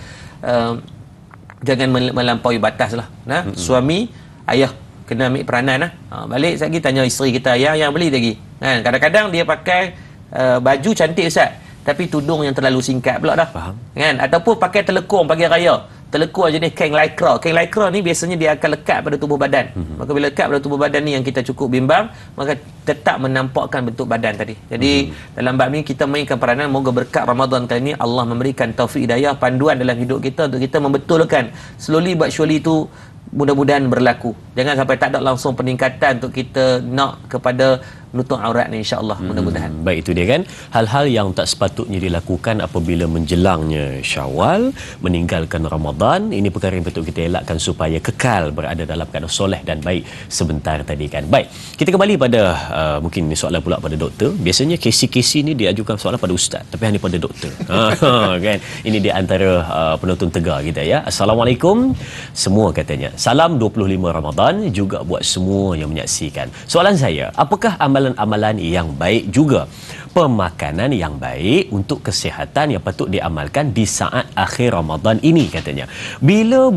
jangan melampaui batas lah. Suami, ayah kena ambil peranan lah. Balik lagi tanya isteri kita, yang beli lagi. Kadang-kadang dia pakai baju cantik Ustaz, tapi tudung yang terlalu singkat pula dah. Faham. Kan? Ataupun pakai telekung pagi raya. Telekung jenis kain lycra. Kain lycra ni biasanya dia akan lekat pada tubuh badan. Maka bila lekat pada tubuh badan ni yang kita cukup bimbang, maka tetap menampakkan bentuk badan tadi. Jadi dalam bab ni kita mainkan peranan. Moga berkat Ramadan kali ni Allah memberikan taufik hidayah, panduan dalam hidup kita untuk kita membetulkan slowly but surely tu, mudah-mudahan berlaku. Jangan sampai tak ada langsung peningkatan untuk kita nak kepada menutup aurat ni, insya-Allah. Mudah-mudahan. Baik, itu dia kan, hal-hal yang tak sepatutnya dilakukan apabila menjelangnya Syawal, meninggalkan Ramadan. Ini perkara yang betul kita elakkan supaya kekal berada dalam keadaan soleh dan baik sebentar tadi kan. Baik, kita kembali pada mungkin ini soalan pula pada doktor. Biasanya kesi-kesi ni diajukan soalan pada ustaz, tapi hanya pada doktor. Kan, ini di antara penonton tegar kita ya. Assalamualaikum semua katanya. Salam 25 Ramadan juga buat semua yang menyaksikan. Soalan saya, apakah amalan-amalan yang baik juga pemakanan yang baik untuk kesihatan yang patut diamalkan di saat akhir Ramadan ini katanya. Bila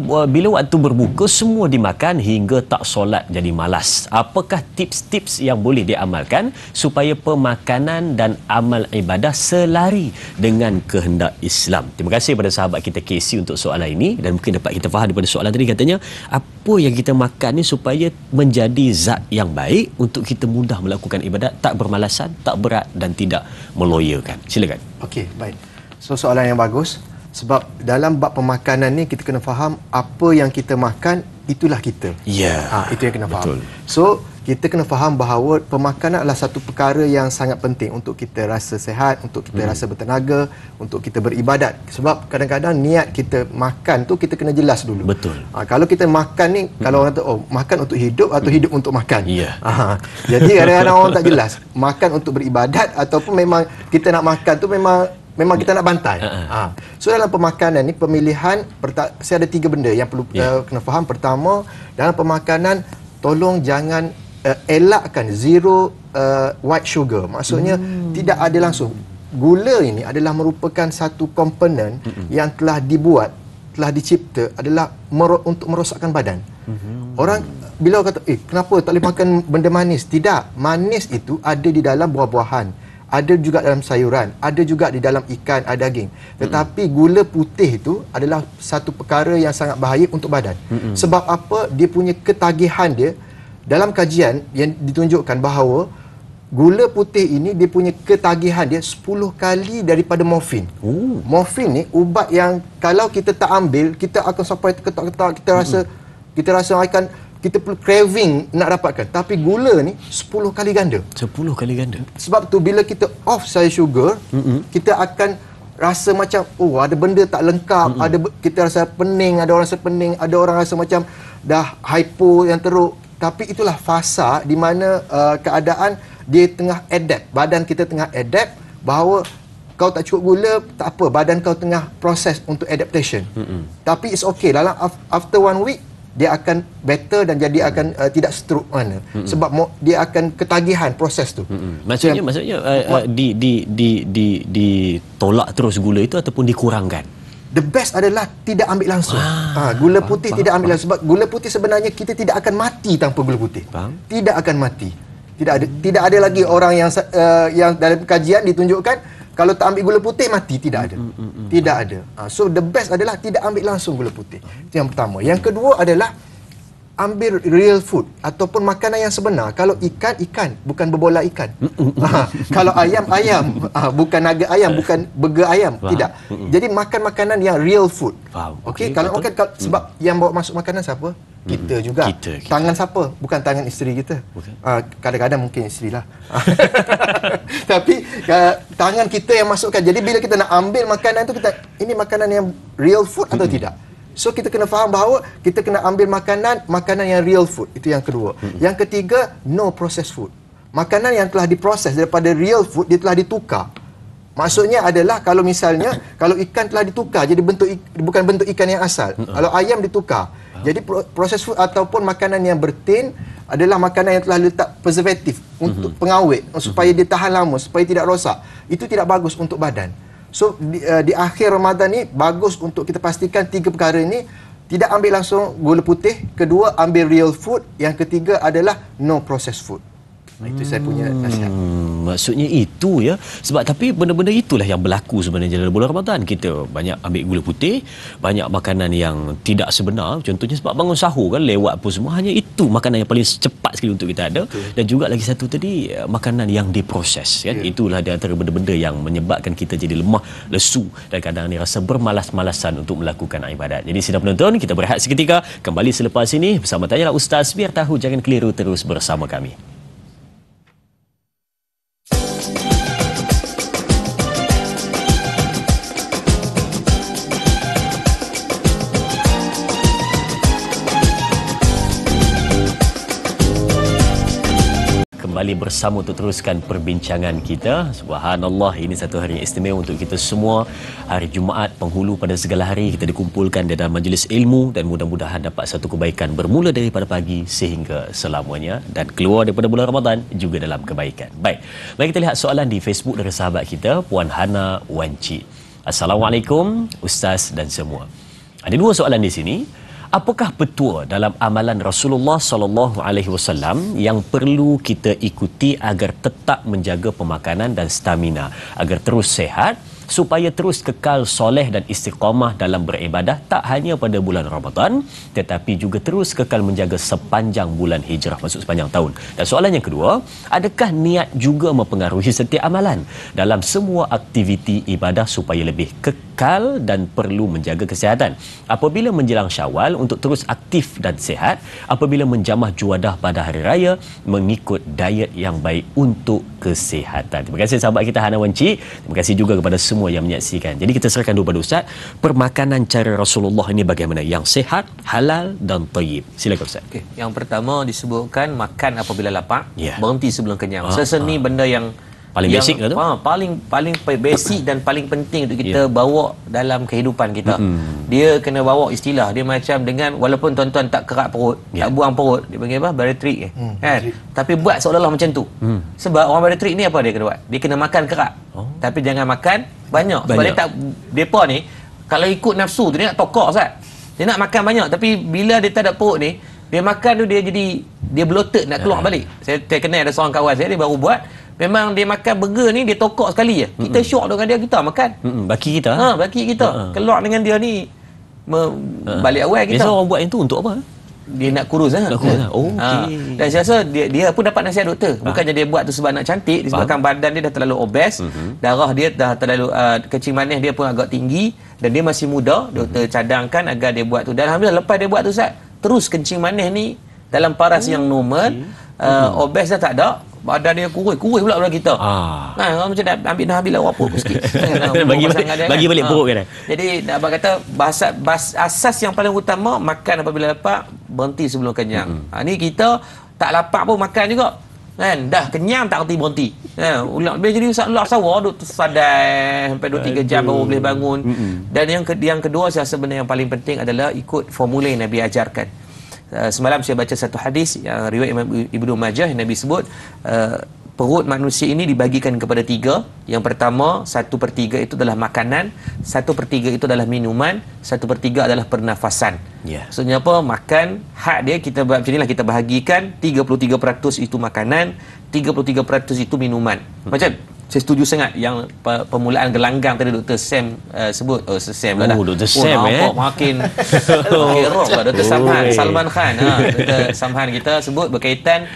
waktu berbuka semua dimakan hingga tak solat jadi malas. Apakah tips-tips yang boleh diamalkan supaya pemakanan dan amal ibadah selari dengan kehendak Islam? Terima kasih kepada sahabat kita Casey untuk soalan ini, dan mungkin dapat kita faham daripada soalan tadi. Katanya apa yang kita makan ni supaya menjadi zat yang baik untuk kita mudah melakukan ibadat, tak bermalasan, tak berat dan tidak meloyakan. Silakan. Okey, baik. So soalan yang bagus, sebab dalam bab pemakanan ni kita kena faham apa yang kita makan itulah kita. Ya. Itu yang kena faham. Betul. So kita kena faham bahawa pemakanan adalah satu perkara yang sangat penting untuk kita rasa sihat, untuk kita rasa bertenaga, untuk kita beribadat. Sebab kadang-kadang niat kita makan tu kita kena jelas dulu. Betul. Kalau kita makan ni, kalau orang tu makan untuk hidup atau hidup untuk makan. Ya. Jadi kadang-kadang orang tak jelas. Makan untuk beribadat ataupun memang kita nak makan tu memang kita nak bantai. So dalam pemakanan ni pemilihan, saya ada 3 benda yang perlu kena faham. Pertama, dalam pemakanan tolong jangan elakkan zero white sugar. Maksudnya tidak ada langsung. Gula ini adalah merupakan satu komponen yang telah dibuat, telah dicipta adalah untuk merosakkan badan. Orang bila kata kenapa tak boleh makan benda manis? Tidak. Manis itu ada di dalam buah-buahan, ada juga dalam sayuran, ada juga di dalam ikan, ada daging. Tetapi gula putih itu adalah satu perkara yang sangat bahaya untuk badan. Sebab apa? Dia punya ketagihan dia, dalam kajian yang ditunjukkan bahawa gula putih ini dia punya ketagihan dia 10 kali daripada morfin. Morfin ni ubat yang kalau kita tak ambil, kita akan sampai ketak-ketak, kita rasa akan kita perlu craving nak dapatkan. Tapi gula ni 10 kali ganda. 10 kali ganda. Sebab tu bila kita off saya sugar, kita akan rasa macam ada benda tak lengkap, kita rasa pening, ada orang rasa pening, ada orang rasa macam dah hypo yang teruk. Tapi itulah fasa di mana keadaan dia tengah adapt. Badan kita tengah adapt bahawa kau tak cukup gula, tak apa. Badan kau tengah proses untuk adaptation. Tapi it's okay. Dalam after 1 week, dia akan better dan jadi akan tidak stroke mana. Sebab dia akan ketagihan proses tu. Maksudnya ditolak terus gula itu ataupun dikurangkan? The best adalah tidak ambil langsung. Gula putih tidak ambil langsung. Sebab gula putih sebenarnya kita tidak akan mati tanpa gula putih. Tidak akan mati. Tidak ada lagi orang yang dalam kajian ditunjukkan kalau tak ambil gula putih mati. Tidak ada. Tidak ada. So the best adalah tidak ambil langsung gula putih. Itu yang pertama. Yang kedua adalah ambil real food ataupun makanan yang sebenar. Kalau ikan, bukan berbola ikan. Kalau ayam, bukan nugget ayam, bukan burger ayam. Tidak. Jadi makan makanan yang real food. Okey, kalau makan, sebab yang bawa masuk makanan siapa? Kita juga. Tangan siapa? Bukan tangan isteri kita. Kadang-kadang mungkin isteri lah. Tapi tangan kita yang masukkan. Jadi bila kita nak ambil makanan tu, ini makanan yang real food atau tidak? So kita kena faham bahawa kita kena ambil makanan yang real food. Itu yang kedua. Yang ketiga, no processed food. Makanan yang telah diproses daripada real food, dia telah ditukar. Maksudnya adalah kalau misalnya kalau ikan telah ditukar jadi bukan bentuk ikan yang asal. Kalau ayam ditukar. Jadi processed food ataupun makanan yang bertin adalah makanan yang telah letak preservatif untuk pengawet supaya dia tahan lama, supaya tidak rosak. Itu tidak bagus untuk badan. So di akhir Ramadan ni bagus untuk kita pastikan 3 perkara ini. Tidak ambil langsung gula putih, kedua ambil real food, yang ketiga adalah no processed food. Itu saya punya nasihat. Maksudnya itu ya. Sebab tapi benda-benda itulah yang berlaku sebenarnya dalam bulan Ramadan. Kita banyak ambil gula putih, banyak makanan yang tidak sebenar. Contohnya sebab bangun sahur kan lewat apa semua. Hanya itu makanan yang paling cepat sekali untuk kita ada. Betul. Dan juga lagi satu tadi makanan yang diproses kan. Itulah di antara benda-benda yang menyebabkan kita jadi lemah, lesu dan kadang ni rasa bermalas-malasan untuk melakukan ibadat. Jadi sidang penonton, kita berehat seketika, kembali selepas ini bersama Tanyalah Ustaz. Biar tahu, jangan keliru, terus bersama kami. kembali bersama untuk teruskan perbincangan kita. Subhanallah, ini satu hari yang istimewa untuk kita semua. Hari Jumaat, penghulu pada segala hari, kita dikumpulkan di dalam majlis ilmu dan mudah-mudahan dapat satu kebaikan bermula daripada pagi sehingga selamanya dan keluar daripada bulan Ramadan juga dalam kebaikan. Baik, mari kita lihat soalan di Facebook dari sahabat kita, Puan Hana Wanci. Assalamualaikum Ustaz dan semua. Ada dua soalan di sini. Apakah petua dalam amalan Rasulullah SAW yang perlu kita ikuti agar tetap menjaga pemakanan dan stamina agar terus sehat supaya terus kekal soleh dan istiqamah dalam beribadah tak hanya pada bulan Ramadan tetapi juga terus kekal menjaga sepanjang bulan hijrah, maksud sepanjang tahun. Dan soalan yang kedua, adakah niat juga mempengaruhi setiap amalan dalam semua aktiviti ibadah supaya lebih kekal dan perlu menjaga kesihatan? Apabila menjelang Syawal untuk terus aktif dan sihat, apabila menjamah juadah pada hari raya mengikut diet yang baik untuk kesihatan. Terima kasih sahabat kita Hana Wanci. Terima kasih juga kepada semua yang menyaksikan. Jadi kita serahkan dulu pada Ustaz, permakanan cara Rasulullah ini bagaimana yang sihat, halal dan tayyib. Silakan Ustaz. Okay. Yang pertama disebutkan makan apabila lapar, Yeah. berhenti sebelum kenyang. Seseni benda yang paling basic lah tu. Paling basic dan paling penting untuk kita bawa dalam kehidupan kita. Dia kena bawa istilah dia macam dengan walaupun tuan-tuan tak kerak perut, tak buang perut, dia panggil apa? Bariatrik kan. Tapi buat seolah-olah macam tu. Sebab orang bariatrik ni apa dia kena buat? Dia kena makan kerak. Tapi jangan makan banyak. Sebab dia tak, depa ni kalau ikut nafsu tu dia nak tokok Ustaz. Dia nak makan banyak tapi bila dia tak ada perut ni, dia makan tu dia bloated nak keluar balik. Saya kenal ada seorang kawan saya, dia baru buat. Memang dia makan burger ni dia tokok sekali je. Kita syok dengan dia, kita makan. Baki kita. Baki kita. Keluar dengan dia ni balik awal kita. Biasa orang buat yang tu untuk apa? Dia nak kurus lah. Okey. Dan saya rasa dia pun dapat nasihat doktor. Bukannya dia buat tu sebab nak cantik, disebabkan badan dia dah terlalu obes, darah dia dah terlalu kencing manis dia pun agak tinggi dan dia masih muda. Doktor cadangkan agar dia buat tu. Dan alhamdulillah lepas dia buat tu Ustaz, terus kencing manis ni dalam paras yang normal, obes dah tak ada. Badan dia kurus pula pada kita. Orang macam nak ambil lawa perut sikit. bagi balik perut kan. Jadi abang kata asas yang paling utama makan apabila lapar, berhenti sebelum kenyang. Ni kita tak lapar pun makan juga. Kan dah kenyang tak reti berhenti. Ulang dia jadi ular sawar duk sadai sampai 2-3 jam baru boleh bangun. Dan yang kedua saya rasa benda yang paling penting adalah ikut formula yang Nabi ajarkan. Semalam saya baca satu hadis yang riwayat Imam Ibnu Majah yang Nabi sebut perut manusia ini dibagikan kepada 3. Yang pertama 1/3 itu adalah makanan, 1/3 itu adalah minuman, 1/3 adalah pernafasan. Maksudnya apa? Makan hak dia kita buat macam inilah, kita bahagikan 33% itu makanan, 33% itu minuman. Macam saya setuju sangat yang permulaan gelanggang tadi Dr. Sam sebut. Sam lah dah. Dr. Sam makin rock lah Dr. Salman Khan. Dr. Samhan kita sebut berkaitan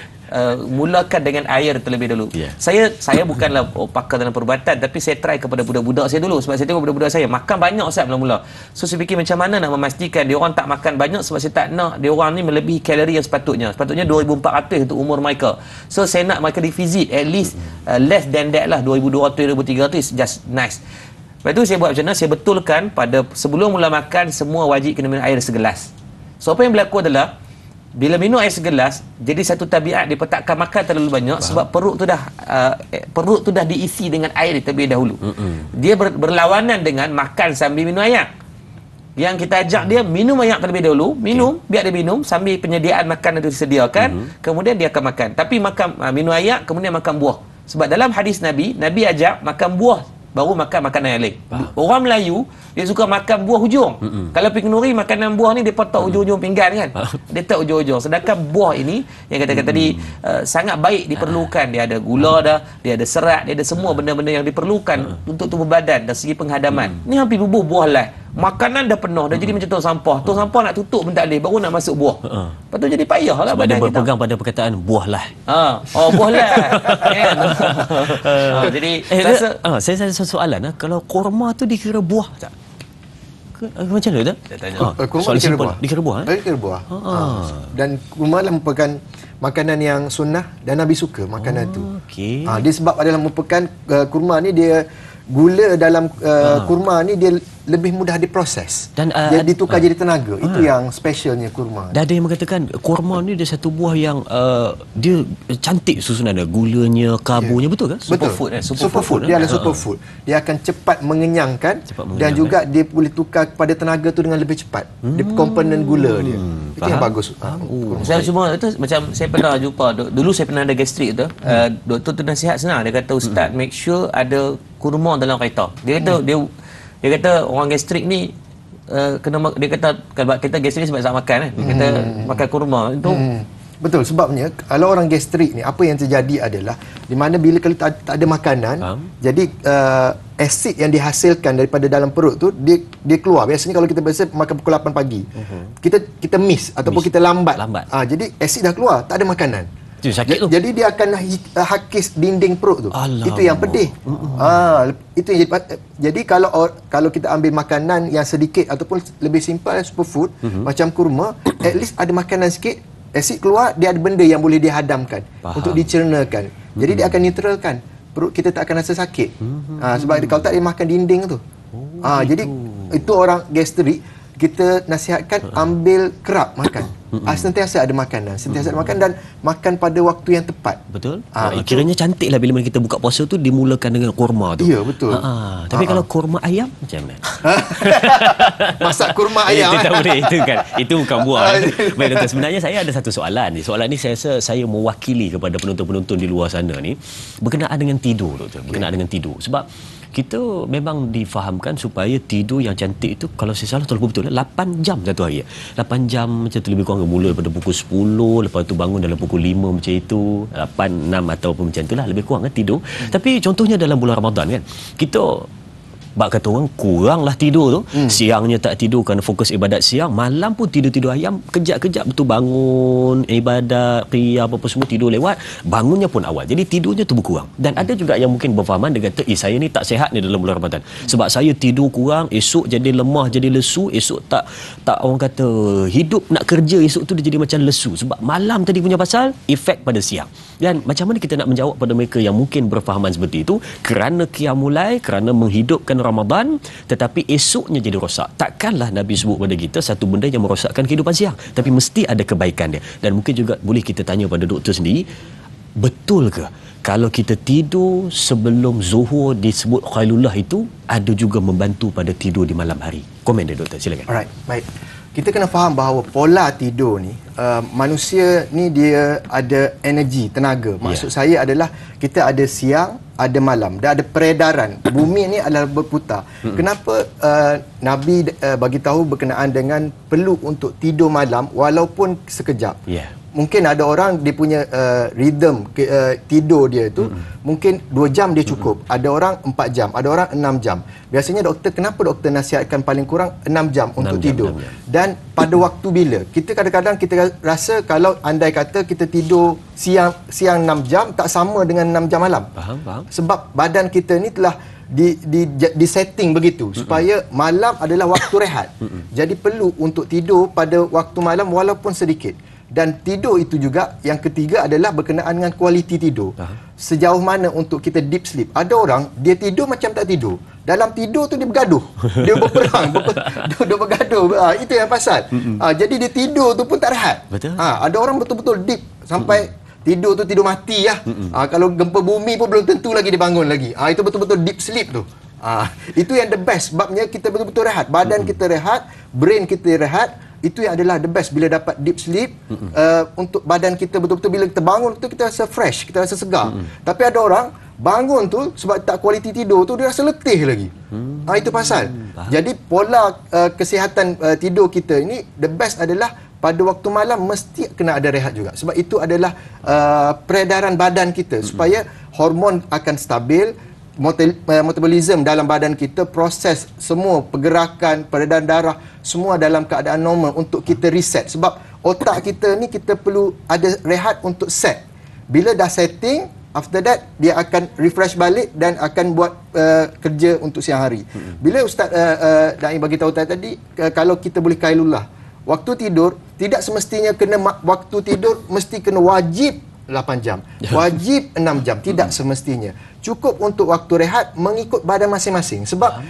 mulakan dengan air terlebih dahulu. Saya bukanlah pakar dalam perubatan, tapi saya try kepada budak-budak saya dulu. Sebab saya tengok budak-budak saya makan banyak Ustaz mula-mula. So saya fikir macam mana nak memastikan dia orang tak makan banyak, sebab saya tak nak dia orang ni melebihi kalori yang sepatutnya. Sepatutnya 2400 untuk umur mereka. So saya nak mereka defisit at least less than that lah, 2200 2300 is just nice. Lepas tu saya buat macam mana? Saya betulkan pada sebelum mula makan semua wajib kena minum air segelas. So apa yang berlaku adalah bila minum air segelas, jadi satu tabiat dia takkan makan terlalu banyak. Sebab perut tu dah diisi dengan air terlebih dahulu. Dia berlawanan dengan makan sambil minum air. Yang kita ajak dia minum air terlebih dahulu, biar dia minum sambil penyediaan makanan itu disediakan, kemudian dia akan makan. Tapi minum air kemudian makan buah. Sebab dalam hadis Nabi ajak makan buah baru makan makanan yang lain. Orang Melayu dia suka makan buah hujung. Kalau Piknuri makanan buah ni dia tak hujung-hujung pinggan kan. Dia tak hujung-hujung. Sedangkan buah ini yang katakan tadi sangat baik diperlukan. Dia ada gula dah, dia ada serat, dia ada semua benda-benda yang diperlukan untuk tubuh badan dari segi penghadaman. Ni hampir bubuh buah lah. Makanan dah penuh, dah jadi macam tong sampah. Tong sampah nak tutup pun tak boleh, baru nak masuk buah. Lepas tu jadi payah lah badan kita. Berpegang pada perkataan buah lah. Buah lah. Jadi saya ada soalan. Kalau korma tu dikira buah tak? Macam mana tak? Kurma dikira buah. Dikira buah? Dikira buah. Dan kurma lah merupakan makanan yang sunnah dan Nabi suka makanan tu. Dia sebab adalah merupakan kurma ni dia gula dalam kurma ni dia lebih mudah diproses dan dia ditukar jadi tenaga. Itu yang specialnya kurma. Dan ada yang mengatakan kurma ni dia satu buah yang dia cantik susunan dia, gulanya, karbonya, betul kan? Superfood. Superfood. Dia adalah superfood. Dia akan cepat mengenyangkan, dan juga dia boleh tukar kepada tenaga tu dengan lebih cepat. Dia komponen gula dia. Itu yang bagus. Saya cuma itu macam saya pernah jumpa dulu saya pernah ada gastrik tu. Doktor tu nasihat senang. Dia kata ustaz make sure ada kurma dalam kereta. Dia kata dia kata orang gastrik ni dia kata kalau kita gastrik sebab tak makan kan. Dia kata makan kurma itu betul, sebabnya kalau orang gastrik ni apa yang terjadi adalah di mana bila kalau tak ada makanan, jadi asid yang dihasilkan daripada dalam perut tu dia keluar. Biasanya kalau kita biasa makan pukul 8 pagi, kita miss ataupun kita lambat. Jadi asid dah keluar, tak ada makanan. Jadi dia akan hakis dinding perut tu. Alamak. Itu yang pedih. Itu yang jadi kalau kita ambil makanan yang sedikit ataupun lebih simple superfood macam kurma, at least ada makanan sikit, asid keluar, dia ada benda yang boleh dihadamkan untuk dicernakan. Jadi dia akan neutralkan. Perut kita tak akan rasa sakit. Sebab kalau tak dia makan dinding tu. Jadi itu orang gastrik kita nasihatkan ambil kerap makan. Sentiasa ada makanan, dan makan pada waktu yang tepat. Betul. Kiranya cantik lah bila kita buka puasa tu dimulakan dengan kurma tu. Ya, betul. Tapi kalau kurma ayam macam mana? Masak kurma ayam itu tak boleh, itu kan. Itu bukan buah. Baik doktor, sebenarnya saya ada satu soalan ni. Soalan ni saya rasa saya mewakili kepada penonton-penonton di luar sana ni berkenaan dengan tidur, doktor. Berkenaan dengan tidur. Sebab kita memang difahamkan supaya tidur yang cantik itu, kalau saya salah terlalu betul 8 jam satu hari. 8 jam macam tu, lebih kurang mula daripada pukul 10, lepas tu bangun dalam pukul 5 macam itu, 8, 6 ataupun macam itulah lebih kurang kan tidur. Tapi contohnya dalam bulan Ramadan kan, kita bak kata orang kuranglah tidur tu. Siangnya tak tidur kerana fokus ibadat siang, malam pun tidur-tidur ayam, kejap-kejap betul bangun ibadat, qiyam apa semua tidur lewat, bangunnya pun awal. Jadi tidurnya tu berkurang. Dan ada juga yang mungkin berfahaman, dia kata saya ni tak sihat ni dalam bulan Ramadan. Sebab saya tidur kurang, esok jadi lemah, jadi lesu, esok tak orang kata hidup nak kerja esok tu dia jadi macam lesu. Sebab malam tadi punya pasal efek pada siang. Dan macam mana kita nak menjawab pada mereka yang mungkin berfahaman seperti itu, kerana qiyamulai, kerana menghidupkan Ramadan, tetapi esoknya jadi rosak. Takkanlah Nabi sebut pada kita satu benda yang merosakkan kehidupan siang, tapi mesti ada kebaikan dia. Dan mungkin juga boleh kita tanya pada doktor sendiri, betul ke kalau kita tidur sebelum zuhur disebut qailullah itu ada juga membantu pada tidur di malam hari? Komen dia doktor, silakan. Alright, baik. Kita kena faham bahawa pola tidur ni, manusia ni dia ada energi, tenaga. Maksud saya adalah kita ada siang, ada malam, dan ada peredaran. Bumi ni adalah berputar. Kenapa Nabi bagi tahu berkenaan dengan perlu untuk tidur malam walaupun sekejap? Mungkin ada orang dia punya rhythm tidur dia tu mungkin 2 jam dia cukup. Ada orang 4 jam, ada orang 6 jam. Biasanya kenapa doktor nasihatkan paling kurang 6 jam untuk tidur? Dan pada waktu bila? Kita kadang-kadang kita rasa kalau andai kata kita tidur siang 6 jam tak sama dengan 6 jam malam. Faham. Sebab badan kita ni telah di setting begitu supaya malam adalah waktu rehat. Jadi perlu untuk tidur pada waktu malam walaupun sedikit. Dan tidur itu juga yang ketiga adalah berkenaan dengan kualiti tidur. Sejauh mana untuk kita deep sleep. Ada orang dia tidur macam tak tidur. Dalam tidur tu dia bergaduh. Dia berperang, dia bergaduh. Itu yang pasal. Jadi dia tidur tu pun tak rehat. Ada orang betul-betul deep sampai tidur tu tidur mati lah. Kalau gempa bumi pun belum tentu lagi dia bangun lagi. Itu betul-betul deep sleep tu. Itu yang the best. Sebabnya kita betul-betul rehat. Badan kita rehat, brain kita rehat. Itu yang adalah the best bila dapat deep sleep. Untuk badan kita betul-betul bila kita bangun tu kita rasa fresh, kita rasa segar. Tapi ada orang bangun tu sebab tak kualiti tidur tu dia rasa letih lagi. Itu pasal. Jadi pola kesihatan tidur kita ini the best adalah pada waktu malam mesti kena ada rehat juga. Sebab itu adalah peredaran badan kita supaya hormon akan stabil, metabolism dalam badan kita, proses semua pergerakan, peredaran darah semua dalam keadaan normal untuk kita reset. Sebab otak kita ni kita perlu ada rehat untuk set. Bila dah setting, after that dia akan refresh balik dan akan buat kerja untuk siang hari. Bila Ustaz Daim bagi tahu tadi, kalau kita boleh qailullah, waktu tidur tidak semestinya kena waktu tidur mesti kena wajib 8 jam. Wajib 6 jam. Tidak semestinya. Cukup untuk waktu rehat mengikut badan masing-masing. Sebab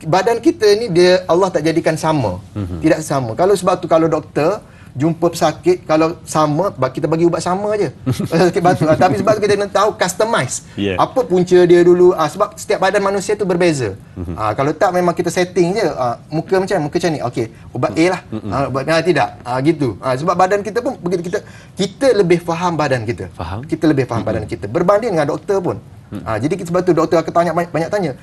badan kita ni dia Allah tak jadikan sama. Tidak sama. Kalau sebab tu kalau doktor jumpa pesakit, kalau sama kita bagi ubat sama je. Sakit batuk. Tapi sebab tu kita nak tahu customize. Apa punca dia dulu. Sebab setiap badan manusia tu berbeza. Kalau tak memang kita setting je. Muka macam ni. Okey, ubat A lah. Ubat tidak. Gitu. Sebab badan kita pun begitu, kita lebih faham badan kita. Kita lebih faham badan kita berbanding dengan doktor pun. Jadi sebab tu doktor akan tanya banyak tanya.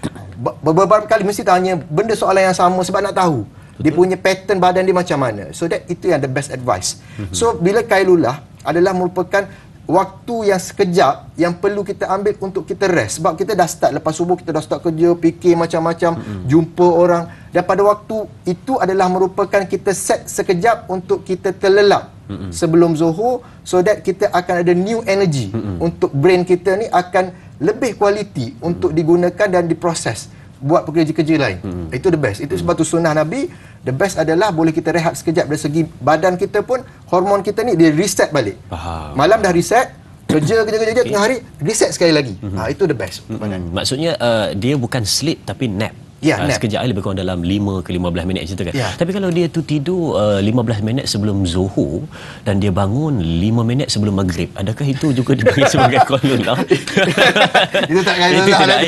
Beberapa kali mesti tanya benda soalan yang sama sebab nak tahu. Dia punya pattern badan dia macam mana. So that itu yang the best advice. So bila Kailulah adalah merupakan waktu yang sekejap yang perlu kita ambil untuk kita rest. Sebab kita dah start lepas subuh, kita dah start kerja, fikir macam-macam, jumpa orang. Dan pada waktu itu adalah merupakan kita set sekejap untuk kita terlelap sebelum zuhur, so that kita akan ada new energy untuk brain kita ni akan lebih kualiti untuk digunakan dan diproses buat pekerja-kerja lain. Itu the best. Itu sebab tu sunnah Nabi, the best adalah boleh kita rehat sekejap dari segi badan kita pun, hormon kita ni dia reset balik. Malam dah reset, kerja tengah hari reset sekali lagi. Itu the best. Maksudnya dia bukan sleep tapi nap. Sekejap lebih kurang dalam 5 ke 15 minit macam tu kan. Tapi kalau dia tu tidur 15 minit sebelum zuhur dan dia bangun 5 minit sebelum maghrib, adakah itu juga dipanggil sebagai qailullah? Itu tak qailullah.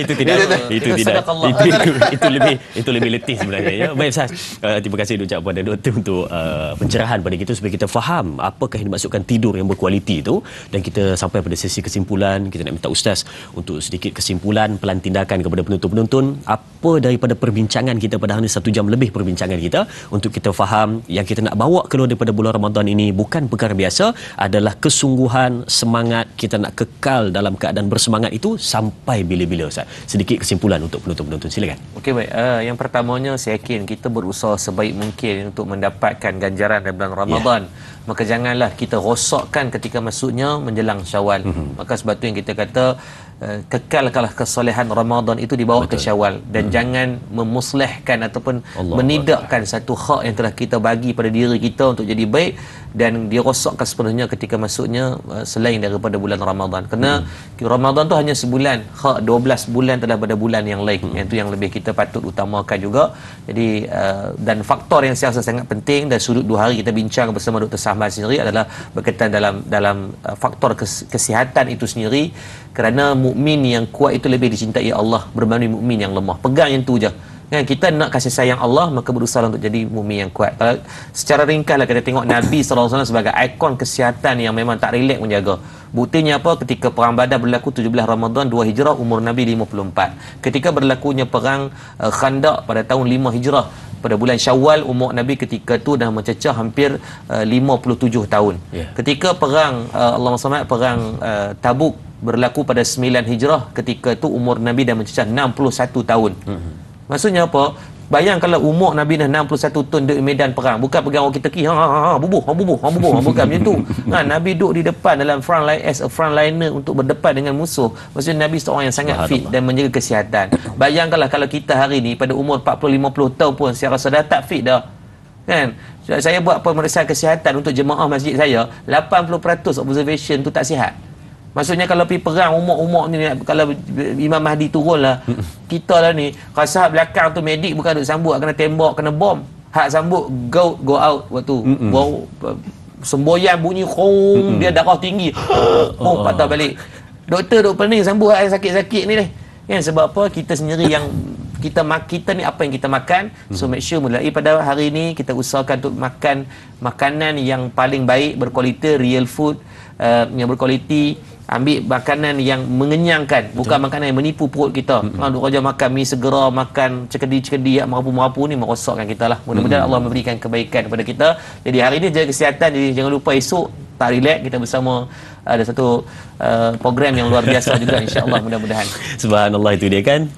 Itu lebih letih sebenarnya ya. Baik Ustaz. Terima kasih diucap kepada doktor untuk pencerahan pada kita supaya kita faham apakah yang dimaksudkan tidur yang berkualiti itu, dan kita sampai pada sesi kesimpulan. Kita nak minta Ustaz untuk sedikit kesimpulan pelan tindakan kepada penonton-penonton apa daripada perbincangan kita pada hari ini, 1 jam lebih perbincangan kita, untuk kita faham yang kita nak bawa keluar daripada bulan Ramadan ini bukan perkara biasa, adalah kesungguhan, semangat, kita nak kekal dalam keadaan bersemangat itu sampai bila-bila Ustaz. Sedikit kesimpulan untuk penonton-penonton, silakan. Okey baik, yang pertamanya saya yakin kita berusaha sebaik mungkin untuk mendapatkan ganjaran dari bulan Ramadan. Maka janganlah kita rosakkan ketika masuknya menjelang Syawal. Maka sebab tu yang kita kata kekalkanlah kesolehan Ramadan itu dibawa ke Syawal, dan jangan memuslehkan ataupun menidakkan satu hak yang telah kita bagi pada diri kita untuk jadi baik dan dirosakkan sepenuhnya ketika masuknya selain daripada bulan Ramadan. Kerana Ramadan tu hanya sebulan, hak 12 bulan telah pada bulan yang lain. Yang tu yang lebih kita patut utamakan juga. Jadi dan faktor yang saya rasa sangat penting dan sudut 2 hari kita bincang bersama Dr. Sahman sendiri adalah berkaitan dalam faktor kesihatan itu sendiri. Kerana mukmin yang kuat itu lebih dicintai Allah berbanding mukmin yang lemah. Pegang yang tu je. Kan, kita nak kasih sayang Allah, maka berusaha untuk jadi mukmin yang kuat. Kalau secara ringkaslah kita tengok Nabi SAW sebagai ikon kesihatan yang memang tak relax menjaga. Buktinya apa? Ketika perang Badar berlaku 17 Ramadan 2 Hijrah, umur Nabi 54. Ketika berlakunya perang Khandaq pada tahun 5 Hijrah, pada bulan Syawal, umur Nabi ketika tu dah mencecah hampir 57 tahun. Ketika perang Allahumma salli perang Tabuk berlaku pada 9 Hijrah, ketika tu umur Nabi dah mencecah 61 tahun. Maksudnya apa? Bayang kalau umur Nabi dah 61 tahun di medan perang, bukan pegang walkie-talkie bubuh bukan macam tu. Nabi duduk di depan dalam front line as a frontliner untuk berdepan dengan musuh. Maksudnya Nabi seorang yang sangat fit dan menjaga kesihatan. Bayangkanlah kalau kita hari ni pada umur 40-50 tahun pun saya rasa dah tak fit dah. Kan? Saya buat pemeriksaan kesihatan untuk jemaah masjid saya, 80% observation tu tak sihat. Maksudnya kalau pergi perang umur ni, kalau Imam Mahdi turun lah, kita lah ni rasa belakang tu medik bukan duk sambut, kena tembak, kena bom. Hak sambut go out waktu bau semboyan bunyi dia darah tinggi. Patah balik. Doktor duk pening sambut hak yang sakit-sakit ni. Kan sebab apa? Kita sendiri yang kita ni apa yang kita makan. So make sure mulai pada hari ni kita usahakan untuk makan makanan yang paling baik, berkualiti, real food yang berkualiti. Ambil makanan yang mengenyangkan, bukan makanan yang menipu perut kita. Duk raja makan mi segera, makan cekedi-cekedi, merapu-merapu ni merosakkan kita lah. Mudah-mudahan Allah memberikan kebaikan kepada kita. Jadi hari ini jaga kesihatan, jadi jangan lupa esok tak relax kita bersama ada satu program yang luar biasa juga, insya-Allah, mudah-mudahan. Subhanallah, itu dia kan.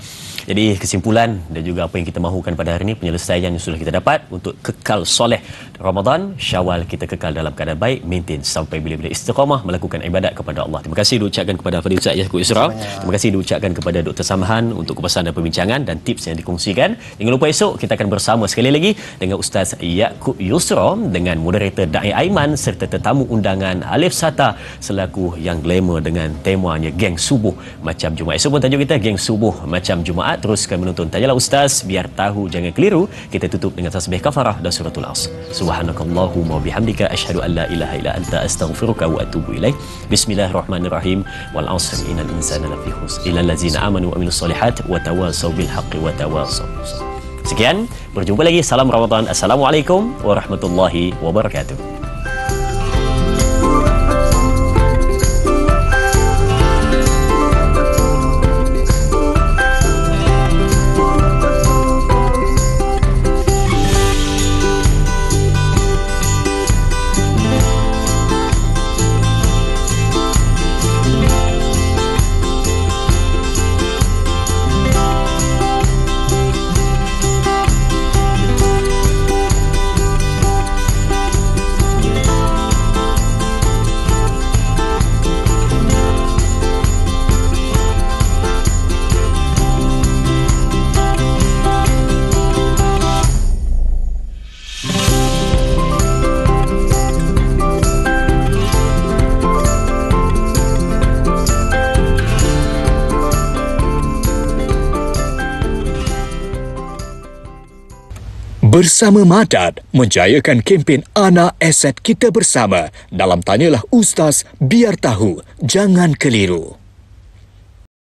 Jadi kesimpulan dan juga apa yang kita mahukan pada hari ini, penyelesaian yang sudah kita dapat untuk kekal soleh Ramadan, Syawal kita kekal dalam keadaan baik, maintain sampai bila-bila istiqamah melakukan ibadat kepada Allah. Terima kasih diucapkan kepada Fadil Ustaz Yaakob Yusra. Terima kasih diucapkan kepada Dr. Samahan untuk kepasan dan perbincangan dan tips yang dikongsikan. Jangan lupa esok kita akan bersama sekali lagi dengan Ustaz Yaakob Yusra dengan moderator Da'i Aiman serta tetamu undangan Alif Sata selaku yang glamour dengan temanya Geng Subuh macam Jumaat. Esok pun tajuk kita Geng Subuh macam Jumaat. Teruskan menonton Tanyalah Ustaz, biar tahu jangan keliru. Kita tutup dengan tasbih kafarah dan suratul Asr. Subhanakallahumma bihamdika asyhadu an la ilaha illa anta astaghfiruka wa atubu ilaik. Bismillahirrahmanirrahim. Wal 'asr innal insana lafi khusr illa allazina amanu wa amilus solihat wa tawasaw bil haqqi wa tawasaw. Sekian, berjumpa lagi. Salam Ramadan. Assalamualaikum warahmatullahi wabarakatuh. Bersama Madad menjayakan kempen Ana Aset Kita Bersama dalam Tanyalah Ustaz, biar tahu jangan keliru.